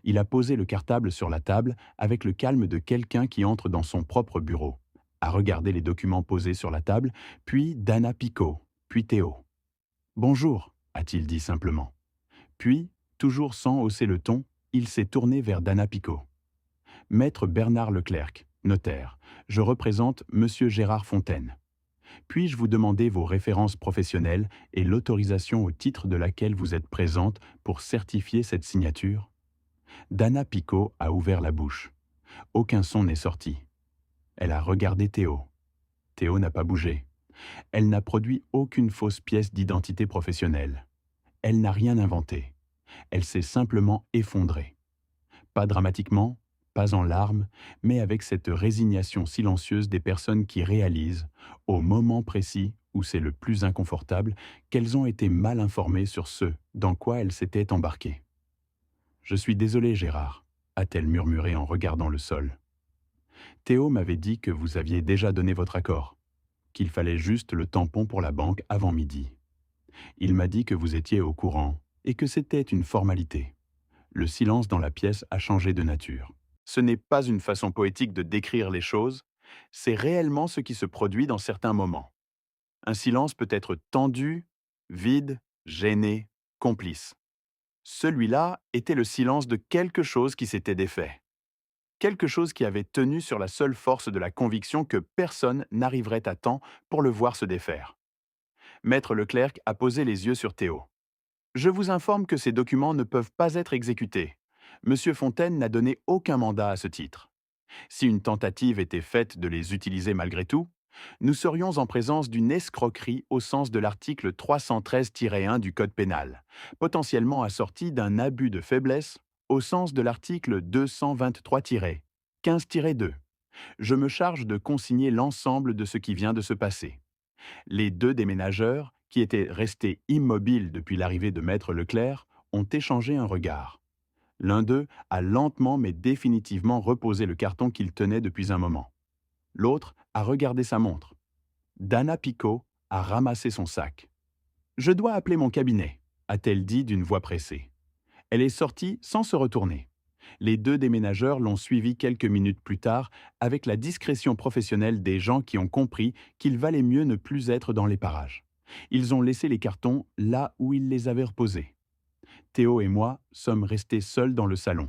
Il a posé le cartable sur la table avec le calme de quelqu'un qui entre dans son propre bureau, a regardé les documents posés sur la table, puis Dana Picot, puis Théo. « Bonjour », a-t-il dit simplement. Puis, toujours sans hausser le ton, il s'est tourné vers Dana Picot. « Maître Bernard Leclerc, notaire, je représente Monsieur Gérard Fontaine. Puis-je vous demander vos références professionnelles et l'autorisation au titre de laquelle vous êtes présente pour certifier cette signature ?» Dana Picot a ouvert la bouche. Aucun son n'est sorti. Elle a regardé Théo. Théo n'a pas bougé. Elle n'a produit aucune fausse pièce d'identité professionnelle. Elle n'a rien inventé. Elle s'est simplement effondrée. Pas dramatiquement, pas en larmes, mais avec cette résignation silencieuse des personnes qui réalisent, au moment précis où c'est le plus inconfortable, qu'elles ont été mal informées sur ce dans quoi elles s'étaient embarquées. « Je suis désolé, Gérard », a-t-elle murmuré en regardant le sol. « Théo m'avait dit que vous aviez déjà donné votre accord, qu'il fallait juste le tampon pour la banque avant midi. Il m'a dit que vous étiez au courant et que c'était une formalité. » Le silence dans la pièce a changé de nature. Ce n'est pas une façon poétique de décrire les choses, c'est réellement ce qui se produit dans certains moments. Un silence peut être tendu, vide, gêné, complice. Celui-là était le silence de quelque chose qui s'était défait. Quelque chose qui avait tenu sur la seule force de la conviction que personne n'arriverait à temps pour le voir se défaire. Maître Leclerc a posé les yeux sur Théo. « Je vous informe que ces documents ne peuvent pas être exécutés. Monsieur Fontaine n'a donné aucun mandat à ce titre. Si une tentative était faite de les utiliser malgré tout, nous serions en présence d'une escroquerie au sens de l'article 313-1 du Code pénal, potentiellement assorti d'un abus de faiblesse au sens de l'article 223-15-2, Je me charge de consigner l'ensemble de ce qui vient de se passer. Les deux déménageurs, qui étaient restés immobiles depuis l'arrivée de Maître Leclerc, ont échangé un regard. L'un d'eux a lentement mais définitivement reposé le carton qu'il tenait depuis un moment. L'autre a regardé sa montre. Dana Picot a ramassé son sac. « Je dois appeler mon cabinet », a-t-elle dit d'une voix pressée. Elle est sortie sans se retourner. Les deux déménageurs l'ont suivie quelques minutes plus tard avec la discrétion professionnelle des gens qui ont compris qu'il valait mieux ne plus être dans les parages. Ils ont laissé les cartons là où ils les avaient reposés. Théo et moi sommes restés seuls dans le salon,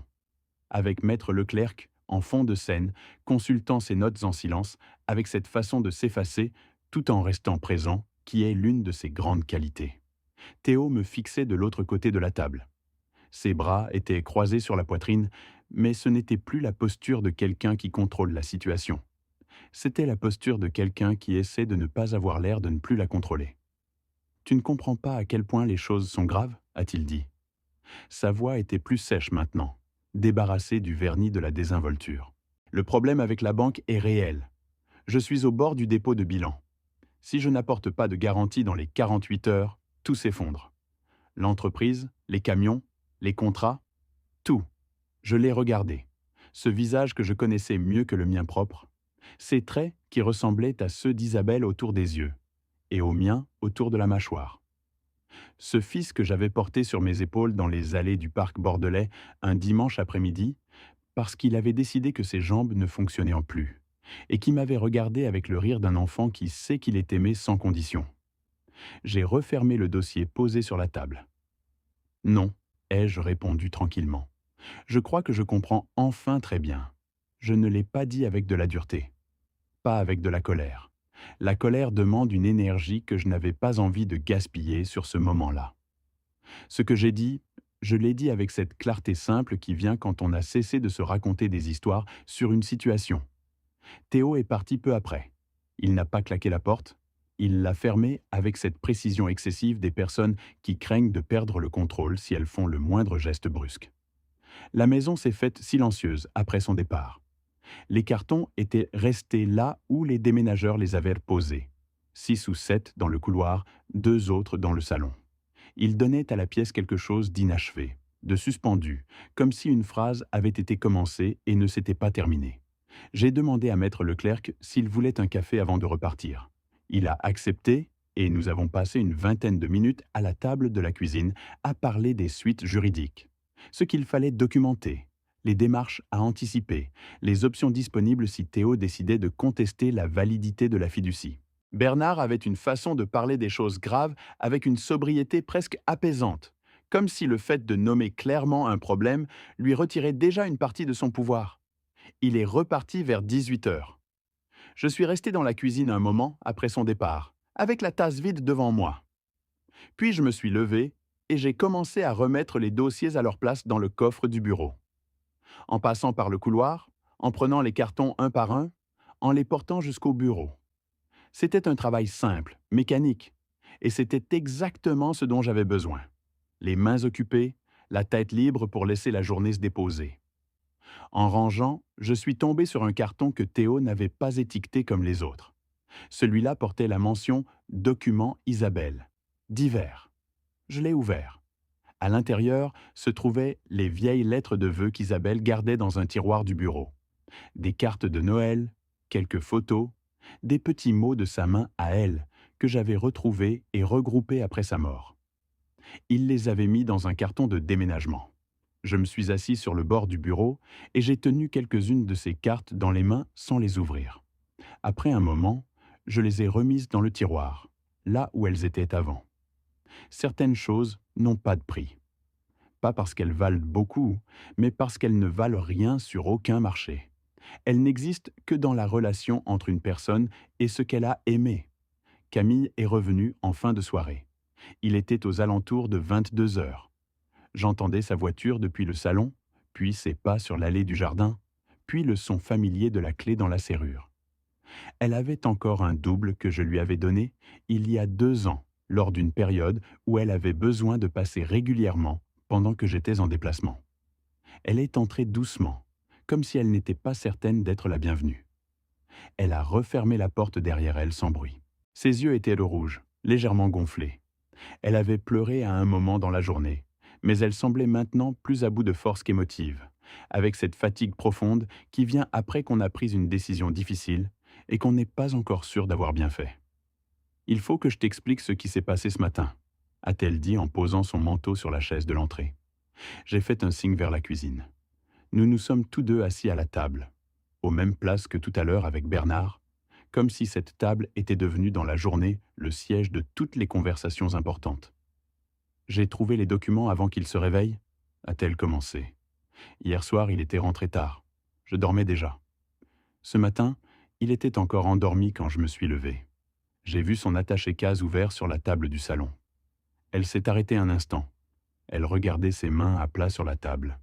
avec Maître Leclerc en fond de scène, consultant ses notes en silence, avec cette façon de s'effacer tout en restant présent, qui est l'une de ses grandes qualités. Théo me fixait de l'autre côté de la table. Ses bras étaient croisés sur la poitrine, mais ce n'était plus la posture de quelqu'un qui contrôle la situation. C'était la posture de quelqu'un qui essaie de ne pas avoir l'air de ne plus la contrôler. « Tu ne comprends pas à quel point les choses sont graves ?» a-t-il dit. Sa voix était plus sèche maintenant, débarrassée du vernis de la désinvolture. « Le problème avec la banque est réel. Je suis au bord du dépôt de bilan. Si je n'apporte pas de garantie dans les 48 heures, tout s'effondre. L'entreprise, les camions, les contrats, tout. Je l'ai regardé. Ce visage que je connaissais mieux que le mien propre. Ces traits qui ressemblaient à ceux d'Isabelle autour des yeux, et aux miens autour de la mâchoire. Ce fils que j'avais porté sur mes épaules dans les allées du parc bordelais un dimanche après-midi, parce qu'il avait décidé que ses jambes ne fonctionnaient en plus, et qui m'avait regardé avec le rire d'un enfant qui sait qu'il est aimé sans condition. J'ai refermé le dossier posé sur la table. « Non », ai-je répondu tranquillement. « Je crois que je comprends enfin très bien. Je ne l'ai pas dit avec de la dureté, pas avec de la colère. La colère demande une énergie que je n'avais pas envie de gaspiller sur ce moment-là. Ce que j'ai dit, je l'ai dit avec cette clarté simple qui vient quand on a cessé de se raconter des histoires sur une situation. Théo est parti peu après. Il n'a pas claqué la porte. Il l'a fermée avec cette précision excessive des personnes qui craignent de perdre le contrôle si elles font le moindre geste brusque. La maison s'est faite silencieuse après son départ. Les cartons étaient restés là où les déménageurs les avaient posés. 6 ou 7 dans le couloir, 2 autres dans le salon. Ils donnaient à la pièce quelque chose d'inachevé, de suspendu, comme si une phrase avait été commencée et ne s'était pas terminée. J'ai demandé à Maître Leclerc s'il voulait un café avant de repartir. Il a accepté et nous avons passé une vingtaine de minutes à la table de la cuisine à parler des suites juridiques. Ce qu'il fallait documenter, les démarches à anticiper, les options disponibles si Théo décidait de contester la validité de la fiducie. Bernard avait une façon de parler des choses graves avec une sobriété presque apaisante, comme si le fait de nommer clairement un problème lui retirait déjà une partie de son pouvoir. Il est reparti vers 18 heures. Je suis resté dans la cuisine un moment après son départ, avec la tasse vide devant moi. Puis je me suis levé et j'ai commencé à remettre les dossiers à leur place dans le coffre du bureau. En passant par le couloir, en prenant les cartons un par un, en les portant jusqu'au bureau. C'était un travail simple, mécanique, et c'était exactement ce dont j'avais besoin. Les mains occupées, la tête libre pour laisser la journée se déposer. En rangeant, je suis tombé sur un carton que Théo n'avait pas étiqueté comme les autres. Celui-là portait la mention « Document Isabelle », divers. Je l'ai ouvert. À l'intérieur se trouvaient les vieilles lettres de vœux qu'Isabelle gardait dans un tiroir du bureau. Des cartes de Noël, quelques photos, des petits mots de sa main à elle, que j'avais retrouvés et regroupés après sa mort. Il les avait mis dans un carton de déménagement. Je me suis assis sur le bord du bureau et j'ai tenu quelques-unes de ces cartes dans les mains sans les ouvrir. Après un moment, je les ai remises dans le tiroir, là où elles étaient avant. Certaines choses n'ont pas de prix. Pas parce qu'elles valent beaucoup, mais parce qu'elles ne valent rien sur aucun marché. Elles n'existent que dans la relation entre une personne et ce qu'elle a aimé. Camille est revenue en fin de soirée. Il était aux alentours de 22 heures. J'entendais sa voiture depuis le salon, puis ses pas sur l'allée du jardin, puis le son familier de la clé dans la serrure. Elle avait encore un double que je lui avais donné il y a 2 ans, lors d'une période où elle avait besoin de passer régulièrement pendant que j'étais en déplacement. Elle est entrée doucement, comme si elle n'était pas certaine d'être la bienvenue. Elle a refermé la porte derrière elle sans bruit. Ses yeux étaient de rouge, légèrement gonflés. Elle avait pleuré à un moment dans la journée, mais elle semblait maintenant plus à bout de force qu'émotive, avec cette fatigue profonde qui vient après qu'on a pris une décision difficile et qu'on n'est pas encore sûr d'avoir bien fait. Il faut que je t'explique ce qui s'est passé ce matin, a-t-elle dit en posant son manteau sur la chaise de l'entrée. J'ai fait un signe vers la cuisine. Nous nous sommes tous deux assis à la table, aux mêmes places que tout à l'heure avec Bernard, comme si cette table était devenue dans la journée le siège de toutes les conversations importantes. J'ai trouvé les documents avant qu'il se réveille, a-t-elle commencé. Hier soir, il était rentré tard. Je dormais déjà. Ce matin, il était encore endormi quand je me suis levé. J'ai vu son attaché-case ouvert sur la table du salon. Elle s'est arrêtée un instant. Elle regardait ses mains à plat sur la table.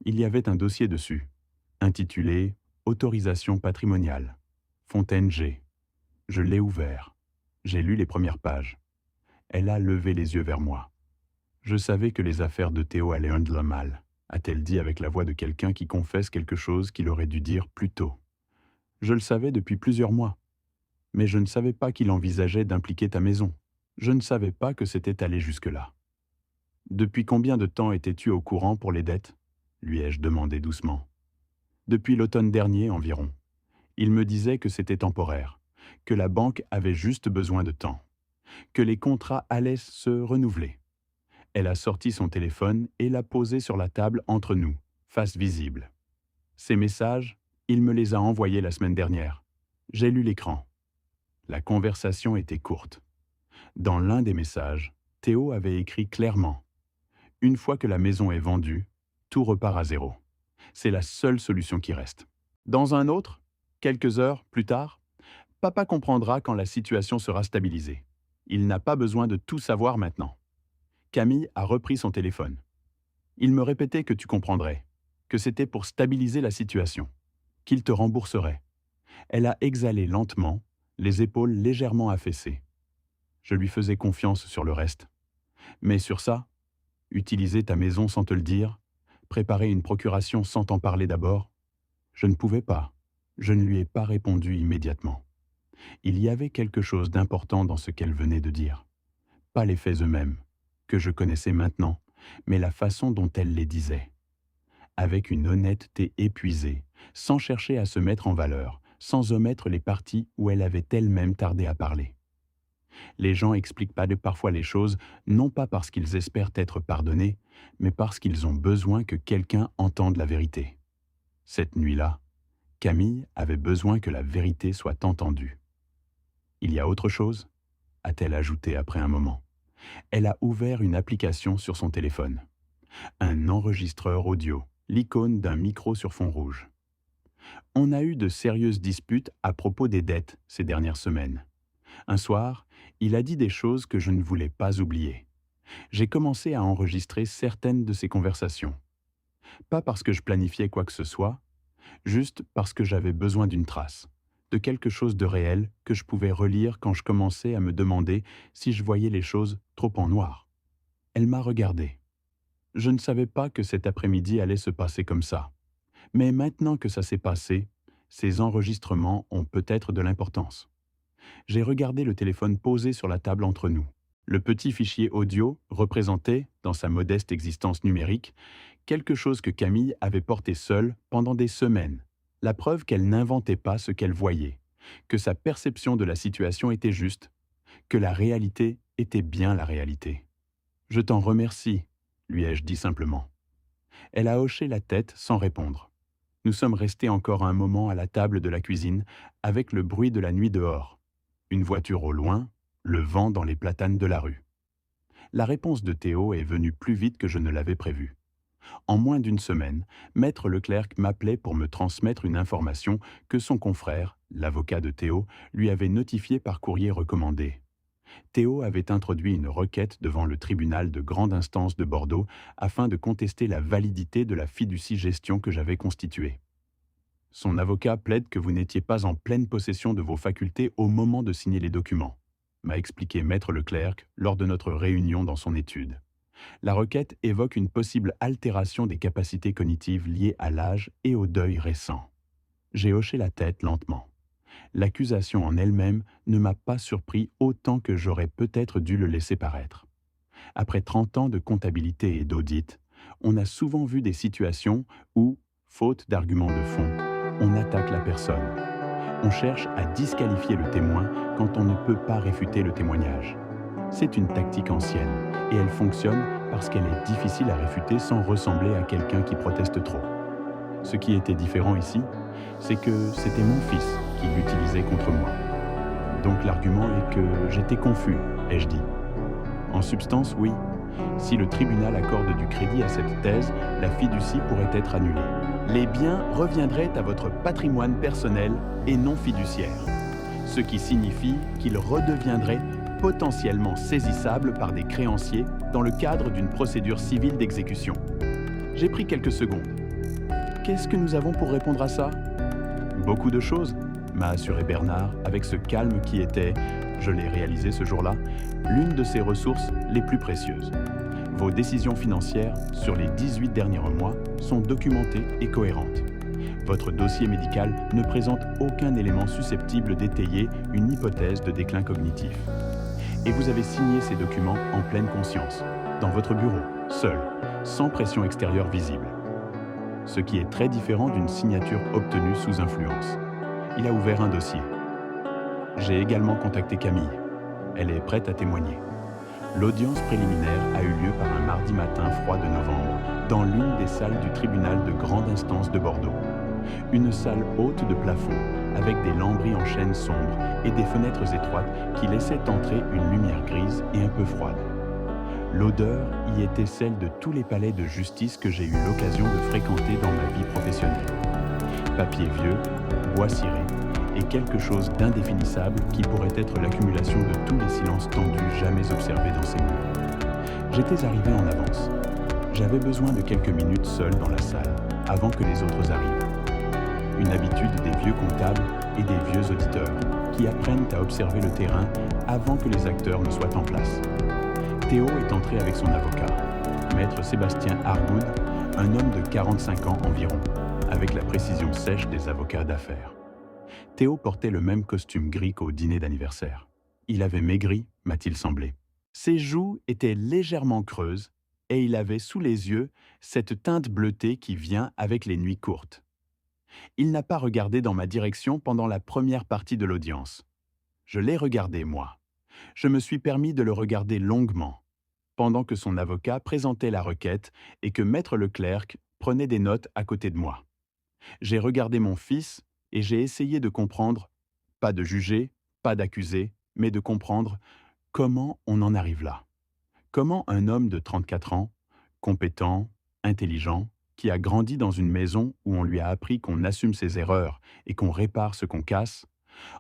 Il y avait un dossier dessus, intitulé Autorisation patrimoniale. Fontaine G. Je l'ai ouvert. J'ai lu les premières pages. Elle a levé les yeux vers moi. Je savais que les affaires de Théo allaient un de la mal, a-t-elle dit avec la voix de quelqu'un qui confesse quelque chose qu'il aurait dû dire plus tôt. Je le savais depuis plusieurs mois. Mais je ne savais pas qu'il envisageait d'impliquer ta maison. Je ne savais pas que c'était allé jusque-là. Depuis combien de temps étais-tu au courant pour les dettes ? Lui ai-je demandé doucement. Depuis l'automne dernier environ. Il me disait que c'était temporaire, que la banque avait juste besoin de temps, que les contrats allaient se renouveler. Elle a sorti son téléphone et l'a posé sur la table entre nous, face visible. Ces messages, il me les a envoyés la semaine dernière. J'ai lu l'écran. La conversation était courte. Dans l'un des messages, Théo avait écrit clairement « Une fois que la maison est vendue, tout repart à zéro. C'est la seule solution qui reste. » Dans un autre, quelques heures plus tard, « Papa comprendra quand la situation sera stabilisée. Il n'a pas besoin de tout savoir maintenant. » Camille a repris son téléphone. « Il me répétait que tu comprendrais, que c'était pour stabiliser la situation, qu'il te rembourserait. » Elle a exhalé lentement, les épaules légèrement affaissées. Je lui faisais confiance sur le reste. Mais sur ça, utiliser ta maison sans te le dire, préparer une procuration sans t'en parler d'abord, je ne pouvais pas. Je ne lui ai pas répondu immédiatement. Il y avait quelque chose d'important dans ce qu'elle venait de dire. Pas les faits eux-mêmes, que je connaissais maintenant, mais la façon dont elle les disait. Avec une honnêteté épuisée, sans chercher à se mettre en valeur, sans omettre les parties où elle avait elle-même tardé à parler. Les gens expliquent parfois les choses, non pas parce qu'ils espèrent être pardonnés, mais parce qu'ils ont besoin que quelqu'un entende la vérité. Cette nuit-là, Camille avait besoin que la vérité soit entendue. « Il y a autre chose ?» a-t-elle ajouté après un moment. Elle a ouvert une application sur son téléphone. Un enregistreur audio, l'icône d'un micro sur fond rouge. On a eu de sérieuses disputes à propos des dettes ces dernières semaines. Un soir, il a dit des choses que je ne voulais pas oublier. J'ai commencé à enregistrer certaines de ces conversations. Pas parce que je planifiais quoi que ce soit, juste parce que j'avais besoin d'une trace, de quelque chose de réel que je pouvais relire quand je commençais à me demander si je voyais les choses trop en noir. Elle m'a regardé. Je ne savais pas que cet après-midi allait se passer comme ça. Mais maintenant que ça s'est passé, ces enregistrements ont peut-être de l'importance. J'ai regardé le téléphone posé sur la table entre nous. Le petit fichier audio représentait, dans sa modeste existence numérique, quelque chose que Camille avait porté seule pendant des semaines. La preuve qu'elle n'inventait pas ce qu'elle voyait, que sa perception de la situation était juste, que la réalité était bien la réalité. « Je t'en remercie », lui ai-je dit simplement. Elle a hoché la tête sans répondre. Nous sommes restés encore un moment à la table de la cuisine, avec le bruit de la nuit dehors. Une voiture au loin, le vent dans les platanes de la rue. La réponse de Théo est venue plus vite que je ne l'avais prévu. En moins d'une semaine, Maître Leclerc m'appelait pour me transmettre une information que son confrère, l'avocat de Théo, lui avait notifiée par courrier recommandé. Théo avait introduit une requête devant le tribunal de grande instance de Bordeaux afin de contester la validité de la fiducie-gestion que j'avais constituée. Son avocat plaide que vous n'étiez pas en pleine possession de vos facultés au moment de signer les documents, m'a expliqué Maître Leclerc lors de notre réunion dans son étude. La requête évoque une possible altération des capacités cognitives liées à l'âge et au deuil récent. J'ai hoché la tête lentement. L'accusation en elle-même ne m'a pas surpris autant que j'aurais peut-être dû le laisser paraître. Après 30 ans de comptabilité et d'audit, on a souvent vu des situations où, faute d'arguments de fond, on attaque la personne. On cherche à disqualifier le témoin quand on ne peut pas réfuter le témoignage. C'est une tactique ancienne et elle fonctionne parce qu'elle est difficile à réfuter sans ressembler à quelqu'un qui proteste trop. Ce qui était différent ici, c'est que c'était mon fils qui l'utilisait contre moi. Donc l'argument est que j'étais confus, ai-je dit. En substance, oui. Si le tribunal accorde du crédit à cette thèse, la fiducie pourrait être annulée. Les biens reviendraient à votre patrimoine personnel et non fiduciaire, ce qui signifie qu'ils redeviendraient potentiellement saisissables par des créanciers dans le cadre d'une procédure civile d'exécution. J'ai pris quelques secondes. Qu'est-ce que nous avons pour répondre à ça? Beaucoup de choses, m'a assuré Bernard avec ce calme qui était, je l'ai réalisé ce jour-là, l'une de ses ressources les plus précieuses. Vos décisions financières sur les 18 derniers mois sont documentées et cohérentes. Votre dossier médical ne présente aucun élément susceptible d'étayer une hypothèse de déclin cognitif. Et vous avez signé ces documents en pleine conscience, dans votre bureau, seul, sans pression extérieure visible. Ce qui est très différent d'une signature obtenue sous influence. Il a ouvert un dossier. J'ai également contacté Camille. Elle est prête à témoigner. L'audience préliminaire a eu lieu par un mardi matin froid de novembre dans l'une des salles du tribunal de grande instance de Bordeaux. Une salle haute de plafond, avec des lambris en chêne sombre et des fenêtres étroites qui laissaient entrer une lumière grise et un peu froide. L'odeur y était celle de tous les palais de justice que j'ai eu l'occasion de fréquenter dans ma vie professionnelle. Papier vieux, bois ciré et quelque chose d'indéfinissable qui pourrait être l'accumulation de tous les silences tendus jamais observés dans ces murs. J'étais arrivé en avance. J'avais besoin de quelques minutes seul dans la salle, avant que les autres arrivent. Une habitude des vieux comptables et des vieux auditeurs, qui apprennent à observer le terrain avant que les acteurs ne soient en place. Théo est entré avec son avocat, maître Sébastien Hargoud, un homme de 45 ans environ, avec la précision sèche des avocats d'affaires. Théo portait le même costume gris qu'au dîner d'anniversaire. Il avait maigri, m'a-t-il semblé. Ses joues étaient légèrement creuses et il avait sous les yeux cette teinte bleutée qui vient avec les nuits courtes. Il n'a pas regardé dans ma direction pendant la première partie de l'audience. Je l'ai regardé, moi. Je me suis permis de le regarder longuement, pendant que son avocat présentait la requête et que maître Leclerc prenait des notes à côté de moi. J'ai regardé mon fils et j'ai essayé de comprendre, pas de juger, pas d'accuser, mais de comprendre comment on en arrive là. Comment un homme de 34 ans, compétent, intelligent, qui a grandi dans une maison où on lui a appris qu'on assume ses erreurs et qu'on répare ce qu'on casse,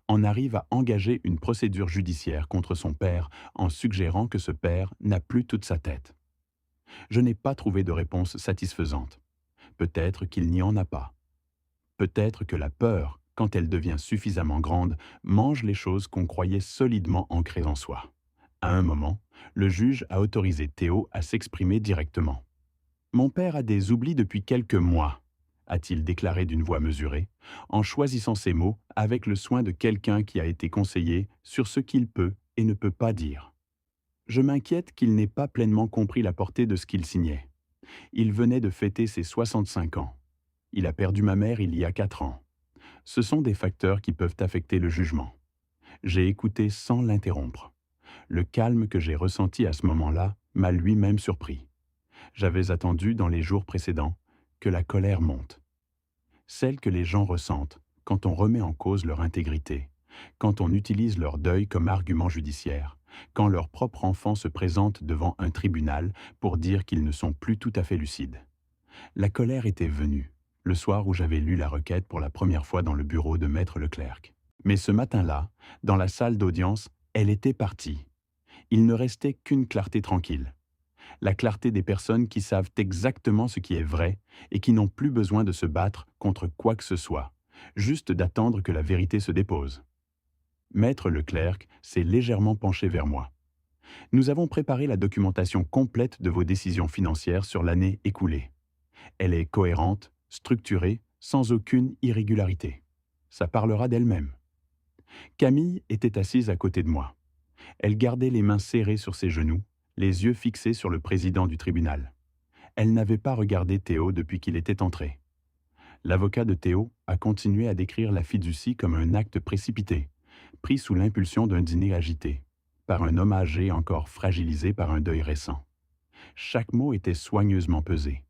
en arrive à engager une procédure judiciaire contre son père en suggérant que ce père n'a plus toute sa tête. Je n'ai pas trouvé de réponse satisfaisante. Peut-être qu'il n'y en a pas. Peut-être que la peur, quand elle devient suffisamment grande, mange les choses qu'on croyait solidement ancrées en soi. À un moment, le juge a autorisé Théo à s'exprimer directement. « Mon père a des oublis depuis quelques mois », a-t-il déclaré d'une voix mesurée, en choisissant ses mots avec le soin de quelqu'un qui a été conseillé sur ce qu'il peut et ne peut pas dire. Je m'inquiète qu'il n'ait pas pleinement compris la portée de ce qu'il signait. Il venait de fêter ses 65 ans. Il a perdu ma mère il y a 4 ans. Ce sont des facteurs qui peuvent affecter le jugement. J'ai écouté sans l'interrompre. Le calme que j'ai ressenti à ce moment-là m'a lui-même surpris. J'avais attendu dans les jours précédents que la colère monte. Celle que les gens ressentent quand on remet en cause leur intégrité, quand on utilise leur deuil comme argument judiciaire, quand leur propre enfant se présente devant un tribunal pour dire qu'ils ne sont plus tout à fait lucides. La colère était venue, le soir où j'avais lu la requête pour la première fois dans le bureau de maître Leclerc. Mais ce matin-là, dans la salle d'audience, elle était partie. Il ne restait qu'une clarté tranquille. La clarté des personnes qui savent exactement ce qui est vrai et qui n'ont plus besoin de se battre contre quoi que ce soit, juste d'attendre que la vérité se dépose. Maître Leclerc s'est légèrement penché vers moi. Nous avons préparé la documentation complète de vos décisions financières sur l'année écoulée. Elle est cohérente, structurée, sans aucune irrégularité. Ça parlera d'elle-même. Camille était assise à côté de moi. Elle gardait les mains serrées sur ses genoux, les yeux fixés sur le président du tribunal. Elle n'avait pas regardé Théo depuis qu'il était entré. L'avocat de Théo a continué à décrire la fiducie comme un acte précipité, pris sous l'impulsion d'un dîner agité, par un homme âgé encore fragilisé par un deuil récent. Chaque mot était soigneusement pesé.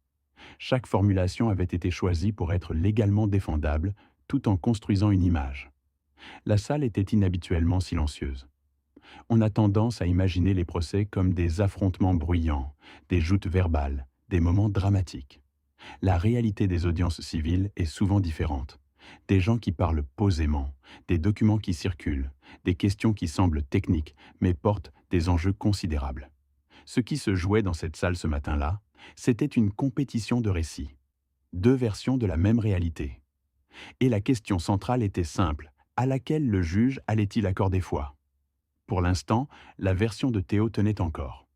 Chaque formulation avait été choisie pour être légalement défendable, tout en construisant une image. La salle était inhabituellement silencieuse. On a tendance à imaginer les procès comme des affrontements bruyants, des joutes verbales, des moments dramatiques. La réalité des audiences civiles est souvent différente. Des gens qui parlent posément, des documents qui circulent, des questions qui semblent techniques mais portent des enjeux considérables. Ce qui se jouait dans cette salle ce matin-là, c'était une compétition de récits, deux versions de la même réalité. Et la question centrale était simple, à laquelle le juge allait-il accorder foi? Pour l'instant, la version de Théo tenait encore.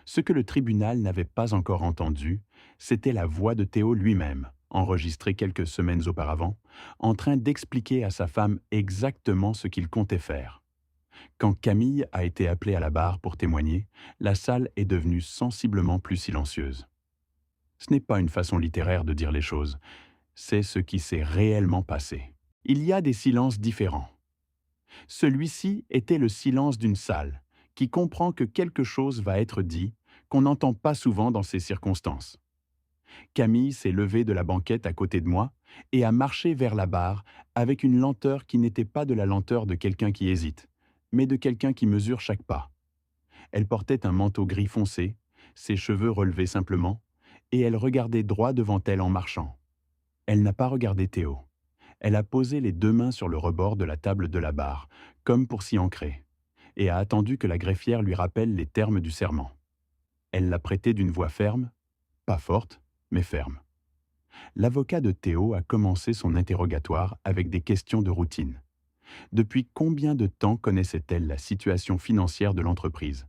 Ce que le tribunal n'avait pas encore entendu, c'était la voix de Théo lui-même, enregistrée quelques semaines auparavant, en train d'expliquer à sa femme exactement ce qu'il comptait faire. Quand Camille a été appelée à la barre pour témoigner, la salle est devenue sensiblement plus silencieuse. Ce n'est pas une façon littéraire de dire les choses, c'est ce qui s'est réellement passé. Il y a des silences différents. Celui-ci était le silence d'une salle, qui comprend que quelque chose va être dit, qu'on n'entend pas souvent dans ces circonstances. Camille s'est levée de la banquette à côté de moi et a marché vers la barre avec une lenteur qui n'était pas de la lenteur de quelqu'un qui hésite, mais de quelqu'un qui mesure chaque pas. Elle portait un manteau gris foncé, ses cheveux relevés simplement, et elle regardait droit devant elle en marchant. Elle n'a pas regardé Théo. Elle a posé les deux mains sur le rebord de la table de la barre, comme pour s'y ancrer, et a attendu que la greffière lui rappelle les termes du serment. Elle l'a prêté d'une voix ferme, pas forte, mais ferme. L'avocat de Théo a commencé son interrogatoire avec des questions de routine. Depuis combien de temps connaissait-elle la situation financière de l'entreprise?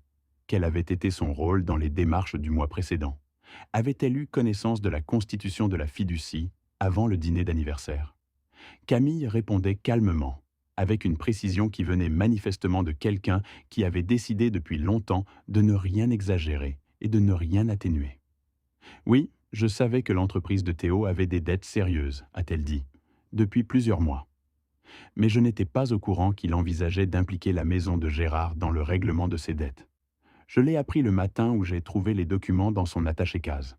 Quel avait été son rôle dans les démarches du mois précédent? Avait-elle eu connaissance de la constitution de la fiducie avant le dîner d'anniversaire? Camille répondait calmement, avec une précision qui venait manifestement de quelqu'un qui avait décidé depuis longtemps de ne rien exagérer et de ne rien atténuer. Oui, je savais que l'entreprise de Théo avait des dettes sérieuses, a-t-elle dit, depuis plusieurs mois. Mais je n'étais pas au courant qu'il envisageait d'impliquer la maison de Gérard dans le règlement de ses dettes. Je l'ai appris le matin où j'ai trouvé les documents dans son attaché-case.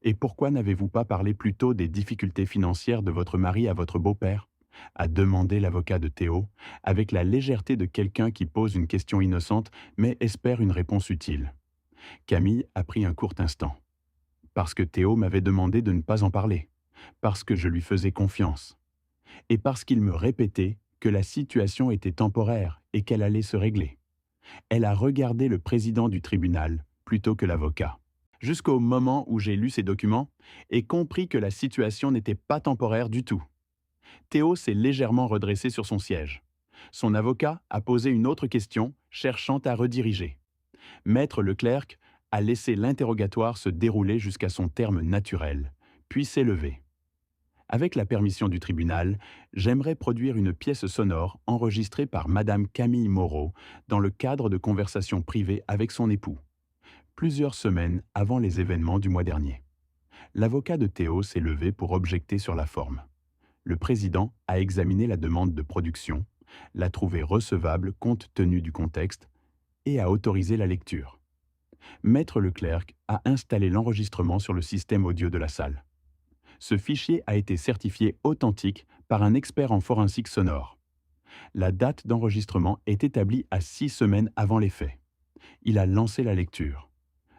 Et pourquoi n'avez-vous pas parlé plus tôt des difficultés financières de votre mari à votre beau-père? A demandé l'avocat de Théo, avec la légèreté de quelqu'un qui pose une question innocente mais espère une réponse utile. Camille a pris un court instant. Parce que Théo m'avait demandé de ne pas en parler, parce que je lui faisais confiance, et parce qu'il me répétait que la situation était temporaire et qu'elle allait se régler. Elle a regardé le président du tribunal plutôt que l'avocat, jusqu'au moment où j'ai lu ces documents et compris que la situation n'était pas temporaire du tout. Théo s'est légèrement redressé sur son siège. Son avocat a posé une autre question, cherchant à rediriger. Maître Leclerc a laissé l'interrogatoire se dérouler jusqu'à son terme naturel, puis s'est levé. Avec la permission du tribunal, j'aimerais produire une pièce sonore enregistrée par Madame Camille Moreau dans le cadre de conversations privées avec son époux, plusieurs semaines avant les événements du mois dernier. L'avocat de Théo s'est levé pour objecter sur la forme. Le président a examiné la demande de production, l'a trouvée recevable compte tenu du contexte et a autorisé la lecture. Maître Leclerc a installé l'enregistrement sur le système audio de la salle. Ce fichier a été certifié authentique par un expert en forensique sonore. La date d'enregistrement est établie à 6 semaines avant les faits. Il a lancé la lecture.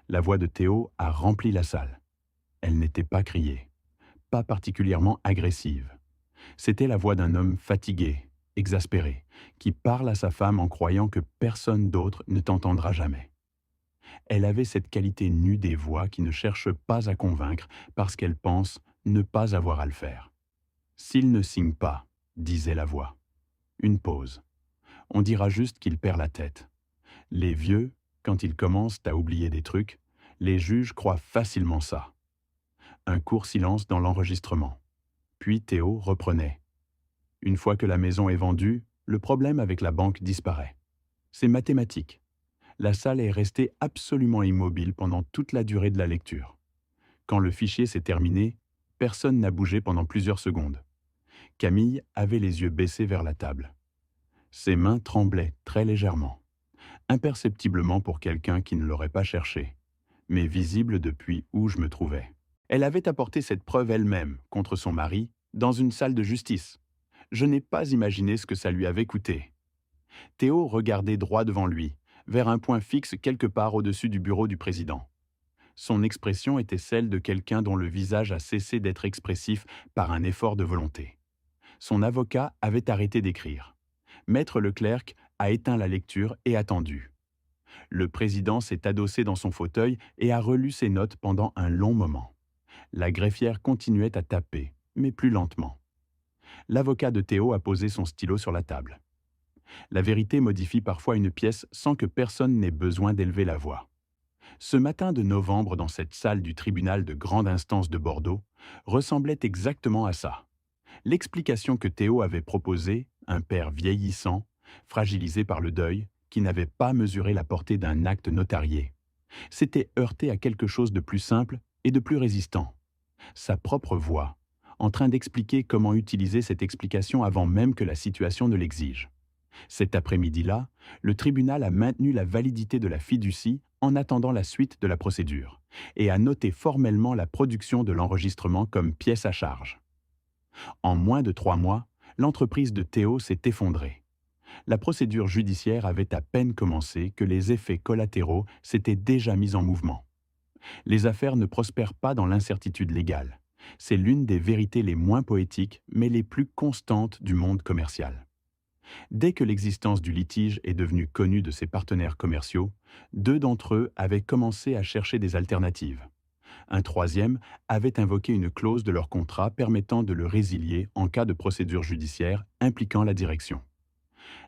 La voix de Théo a rempli la salle. Elle n'était pas criée, pas particulièrement agressive. C'était la voix d'un homme fatigué, exaspéré, qui parle à sa femme en croyant que personne d'autre ne t'entendra jamais. Elle avait cette qualité nue des voix qui ne cherchent pas à convaincre parce qu'elles pensent ne pas avoir à le faire. S'il ne signe pas, disait la voix. Une pause. On dira juste qu'il perd la tête. Les vieux, quand ils commencent à oublier des trucs, les juges croient facilement ça. Un court silence dans l'enregistrement. Puis Théo reprenait. Une fois que la maison est vendue, Le problème avec la banque disparaît. C'est mathématique. La salle est restée absolument immobile pendant toute la durée de la lecture. Quand le fichier s'est terminé, personne n'a bougé pendant plusieurs secondes. Camille avait les yeux baissés vers la table. Ses mains tremblaient très légèrement, imperceptiblement pour quelqu'un qui ne l'aurait pas cherché, mais visible depuis où je me trouvais. Elle avait apporté cette preuve elle-même, contre son mari, dans une salle de justice. Je n'ai pas imaginé ce que ça lui avait coûté. Théo regardait droit devant lui, vers un point fixe quelque part au-dessus du bureau du président. Son expression était celle de quelqu'un dont le visage a cessé d'être expressif par un effort de volonté. Son avocat avait arrêté d'écrire. Maître Leclerc a éteint la lecture et attendu. Le président s'est adossé dans son fauteuil et a relu ses notes pendant un long moment. La greffière continuait à taper, mais plus lentement. L'avocat de Théo a posé son stylo sur la table. La vérité modifie parfois une pièce sans que personne n'ait besoin d'élever la voix. Ce matin de novembre dans cette salle du tribunal de grande instance de Bordeaux ressemblait exactement à ça. L'explication que Théo avait proposée, un père vieillissant, fragilisé par le deuil, qui n'avait pas mesuré la portée d'un acte notarié, s'était heurté à quelque chose de plus simple et de plus résistant. Sa propre voix, en train d'expliquer comment utiliser cette explication avant même que la situation ne l'exige. Cet après-midi-là, le tribunal a maintenu la validité de la fiducie en attendant la suite de la procédure et a noté formellement la production de l'enregistrement comme pièce à charge. En moins de 3 mois, l'entreprise de Théo s'est effondrée. La procédure judiciaire avait à peine commencé que les effets collatéraux s'étaient déjà mis en mouvement. Les affaires ne prospèrent pas dans l'incertitude légale. C'est l'une des vérités les moins poétiques, mais les plus constantes du monde commercial. Dès que l'existence du litige est devenue connue de ses partenaires commerciaux, 2 d'entre eux avaient commencé à chercher des alternatives. Un troisième avait invoqué une clause de leur contrat permettant de le résilier en cas de procédure judiciaire impliquant la direction.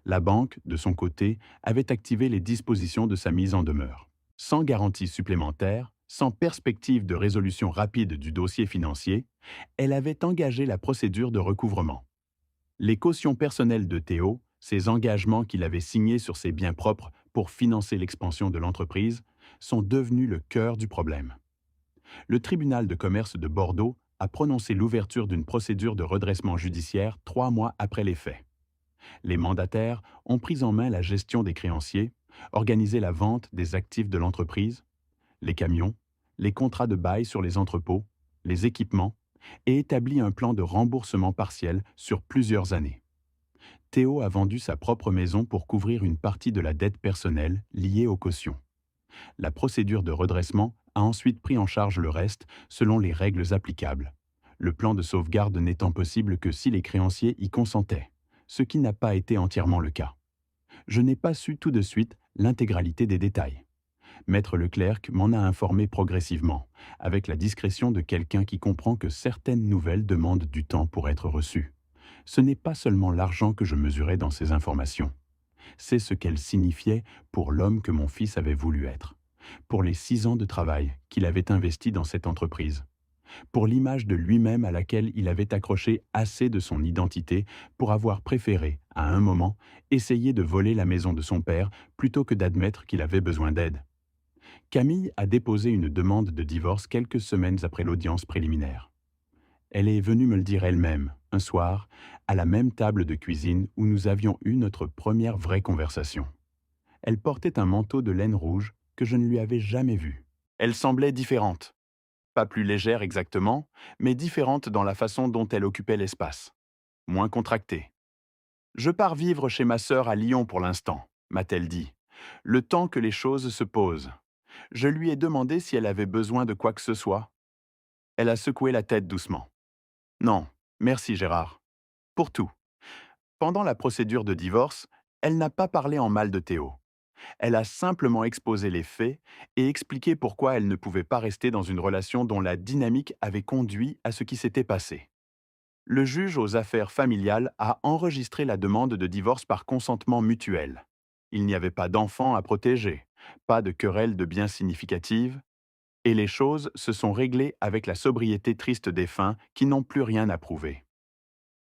La banque, de son côté, avait activé les dispositions de sa mise en demeure. Sans garantie supplémentaire, sans perspective de résolution rapide du dossier financier, elle avait engagé la procédure de recouvrement. Les cautions personnelles de Théo, ces engagements qu'il avait signés sur ses biens propres pour financer l'expansion de l'entreprise, sont devenus le cœur du problème. Le tribunal de commerce de Bordeaux a prononcé l'ouverture d'une procédure de redressement judiciaire 3 mois après les faits. Les mandataires ont pris en main la gestion des créanciers, organisé la vente des actifs de l'entreprise, les camions, les contrats de bail sur les entrepôts, les équipements, et établi un plan de remboursement partiel sur plusieurs années. Théo a vendu sa propre maison pour couvrir une partie de la dette personnelle liée aux cautions. La procédure de redressement a ensuite pris en charge le reste selon les règles applicables, le plan de sauvegarde n'étant possible que si les créanciers y consentaient, ce qui n'a pas été entièrement le cas. Je n'ai pas su tout de suite l'intégralité des détails. Maître Leclerc m'en a informé progressivement, avec la discrétion de quelqu'un qui comprend que certaines nouvelles demandent du temps pour être reçues. Ce n'est pas seulement l'argent que je mesurais dans ces informations. C'est ce qu'elles signifiaient pour l'homme que mon fils avait voulu être, pour les 6 ans de travail qu'il avait investi dans cette entreprise, pour l'image de lui-même à laquelle il avait accroché assez de son identité pour avoir préféré, à un moment, essayer de voler la maison de son père plutôt que d'admettre qu'il avait besoin d'aide. Camille a déposé une demande de divorce quelques semaines après l'audience préliminaire. Elle est venue me le dire elle-même, un soir, à la même table de cuisine où nous avions eu notre première vraie conversation. Elle portait un manteau de laine rouge que je ne lui avais jamais vu. Elle semblait différente. Pas plus légère exactement, mais différente dans la façon dont elle occupait l'espace. Moins contractée. « Je pars vivre chez ma sœur à Lyon pour l'instant », m'a-t-elle dit. « Le temps que les choses se posent. » Je lui ai demandé si elle avait besoin de quoi que ce soit. Elle a secoué la tête doucement. « Non, merci Gérard. Pour tout. » Pendant la procédure de divorce, elle n'a pas parlé en mal de Théo. Elle a simplement exposé les faits et expliqué pourquoi elle ne pouvait pas rester dans une relation dont la dynamique avait conduit à ce qui s'était passé. Le juge aux affaires familiales a enregistré la demande de divorce par consentement mutuel. Il n'y avait pas d'enfants à protéger, pas de querelle de biens significative, et les choses se sont réglées avec la sobriété triste des fins qui n'ont plus rien à prouver.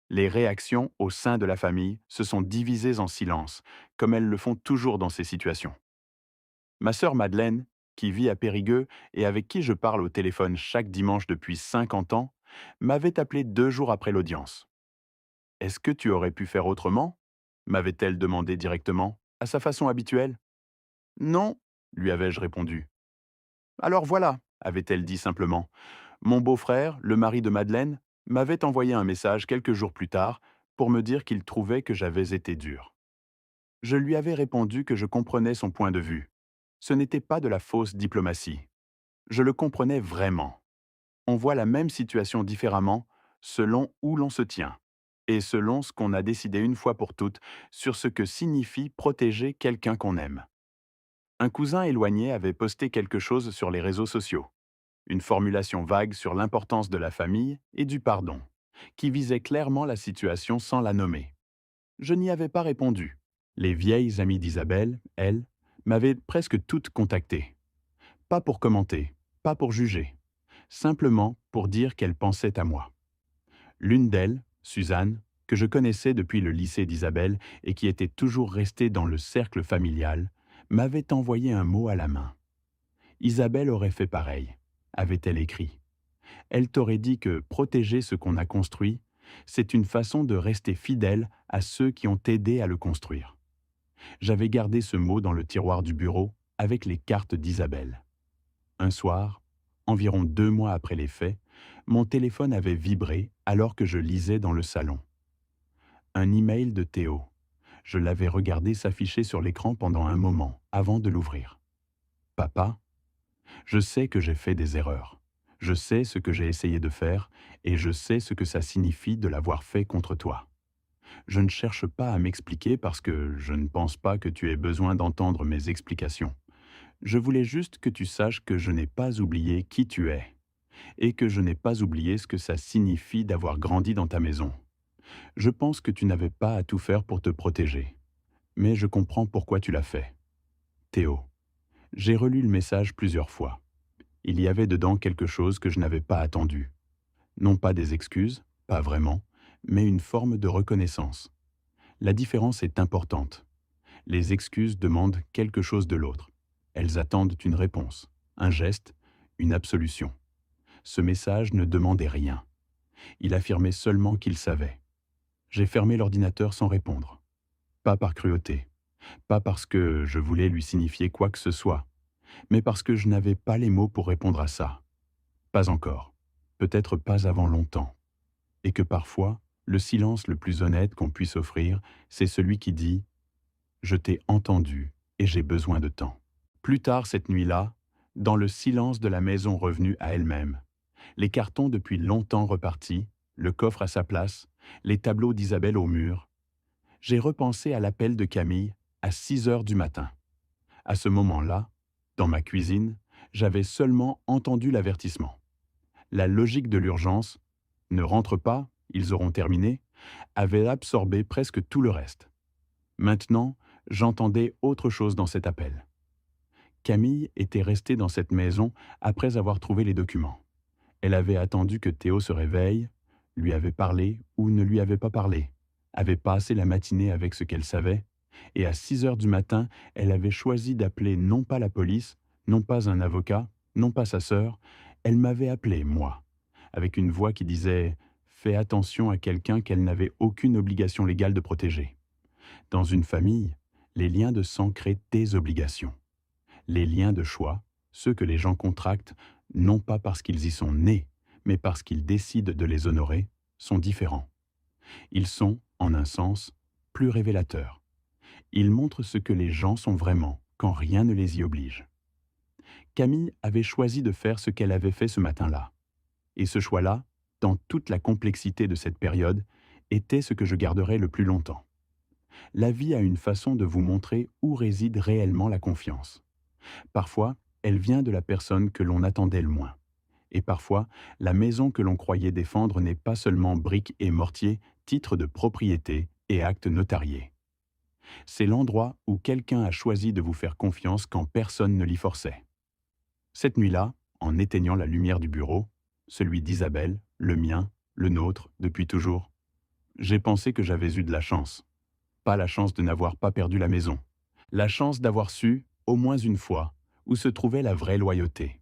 Les réactions au sein de la famille se sont divisées en silence, comme elles le font toujours dans ces situations. Ma sœur Madeleine, qui vit à Périgueux et avec qui je parle au téléphone chaque dimanche depuis 50 ans, m'avait appelé 2 jours après l'audience. Est-ce que tu aurais pu faire autrement m'avait-elle demandé directement, à sa façon habituelle. Non, lui avais-je répondu. Alors voilà, avait-elle dit simplement. Mon beau-frère, le mari de Madeleine, m'avait envoyé un message quelques jours plus tard pour me dire qu'il trouvait que j'avais été dur. Je lui avais répondu que je comprenais son point de vue. Ce n'était pas de la fausse diplomatie. Je le comprenais vraiment. On voit la même situation différemment selon où l'on se tient et selon ce qu'on a décidé une fois pour toutes sur ce que signifie protéger quelqu'un qu'on aime. Un cousin éloigné avait posté quelque chose sur les réseaux sociaux, une formulation vague sur l'importance de la famille et du pardon, qui visait clairement la situation sans la nommer. Je n'y avais pas répondu. Les vieilles amies d'Isabelle, elles, m'avaient presque toutes contacté. Pas pour commenter, pas pour juger, simplement pour dire qu'elles pensaient à moi. L'une d'elles, Suzanne, que je connaissais depuis le lycée d'Isabelle et qui était toujours restée dans le cercle familial, m'avait envoyé un mot à la main. Isabelle aurait fait pareil, avait-elle écrit. Elle t'aurait dit que protéger ce qu'on a construit, c'est une façon de rester fidèle à ceux qui ont aidé à le construire. J'avais gardé ce mot dans le tiroir du bureau avec les cartes d'Isabelle. Un soir, environ 2 mois après les faits, mon téléphone avait vibré alors que je lisais dans le salon. Un email de Théo. Je l'avais regardé s'afficher sur l'écran pendant un moment avant de l'ouvrir. Papa, je sais que j'ai fait des erreurs. Je sais ce que j'ai essayé de faire et je sais ce que ça signifie de l'avoir fait contre toi. Je ne cherche pas à m'expliquer parce que je ne pense pas que tu aies besoin d'entendre mes explications. Je voulais juste que tu saches que je n'ai pas oublié qui tu es et que je n'ai pas oublié ce que ça signifie d'avoir grandi dans ta maison. Je pense que tu n'avais pas à tout faire pour te protéger, mais je comprends pourquoi tu l'as fait. Théo, j'ai relu le message plusieurs fois. Il y avait dedans quelque chose que je n'avais pas attendu. Non pas des excuses, pas vraiment, mais une forme de reconnaissance. La différence est importante. Les excuses demandent quelque chose de l'autre. Elles attendent une réponse, un geste, une absolution. Ce message ne demandait rien. Il affirmait seulement qu'il savait. J'ai fermé l'ordinateur sans répondre. Pas par cruauté, pas parce que je voulais lui signifier quoi que ce soit, mais parce que je n'avais pas les mots pour répondre à ça. Pas encore. Peut-être pas avant longtemps. Et que parfois, le silence le plus honnête qu'on puisse offrir, c'est celui qui dit ⁇ Je t'ai entendu et j'ai besoin de temps ⁇ Plus tard cette nuit-là, dans le silence de la maison revenue à elle-même, les cartons depuis longtemps repartis, le coffre à sa place, les tableaux d'Isabelle au mur, j'ai repensé à l'appel de Camille à 6 heures du matin. À ce moment-là, dans ma cuisine, j'avais seulement entendu l'avertissement. La logique de l'urgence, ne rentre pas, ils auront terminé, avait absorbé presque tout le reste. Maintenant, j'entendais autre chose dans cet appel. Camille était restée dans cette maison après avoir trouvé les documents. Elle avait attendu que Théo se réveille, lui avait parlé ou ne lui avait pas parlé, avait passé la matinée avec ce qu'elle savait, et à 6 heures du matin, elle avait choisi d'appeler non pas la police, non pas un avocat, non pas sa sœur, elle m'avait appelé, moi, avec une voix qui disait « Fais attention à quelqu'un qu'elle n'avait aucune obligation légale de protéger ». Dans une famille, les liens de sang créent des obligations. Les liens de choix, ceux que les gens contractent, non pas parce qu'ils y sont nés, mais parce qu'ils décident de les honorer, sont différents. Ils sont, en un sens, plus révélateurs. Ils montrent ce que les gens sont vraiment, quand rien ne les y oblige. Camille avait choisi de faire ce qu'elle avait fait ce matin-là. Et ce choix-là, dans toute la complexité de cette période, était ce que je garderai le plus longtemps. La vie a une façon de vous montrer où réside réellement la confiance. Parfois, elle vient de la personne que l'on attendait le moins. Et parfois, la maison que l'on croyait défendre n'est pas seulement briques et mortier, titre de propriété et acte notarié. C'est l'endroit où quelqu'un a choisi de vous faire confiance quand personne ne l'y forçait. Cette nuit-là, en éteignant la lumière du bureau, celui d'Isabelle, le mien, le nôtre, depuis toujours, J'ai pensé que j'avais eu de la chance. Pas la chance de n'avoir pas perdu la maison. La chance d'avoir su, au moins une fois, où se trouvait la vraie loyauté.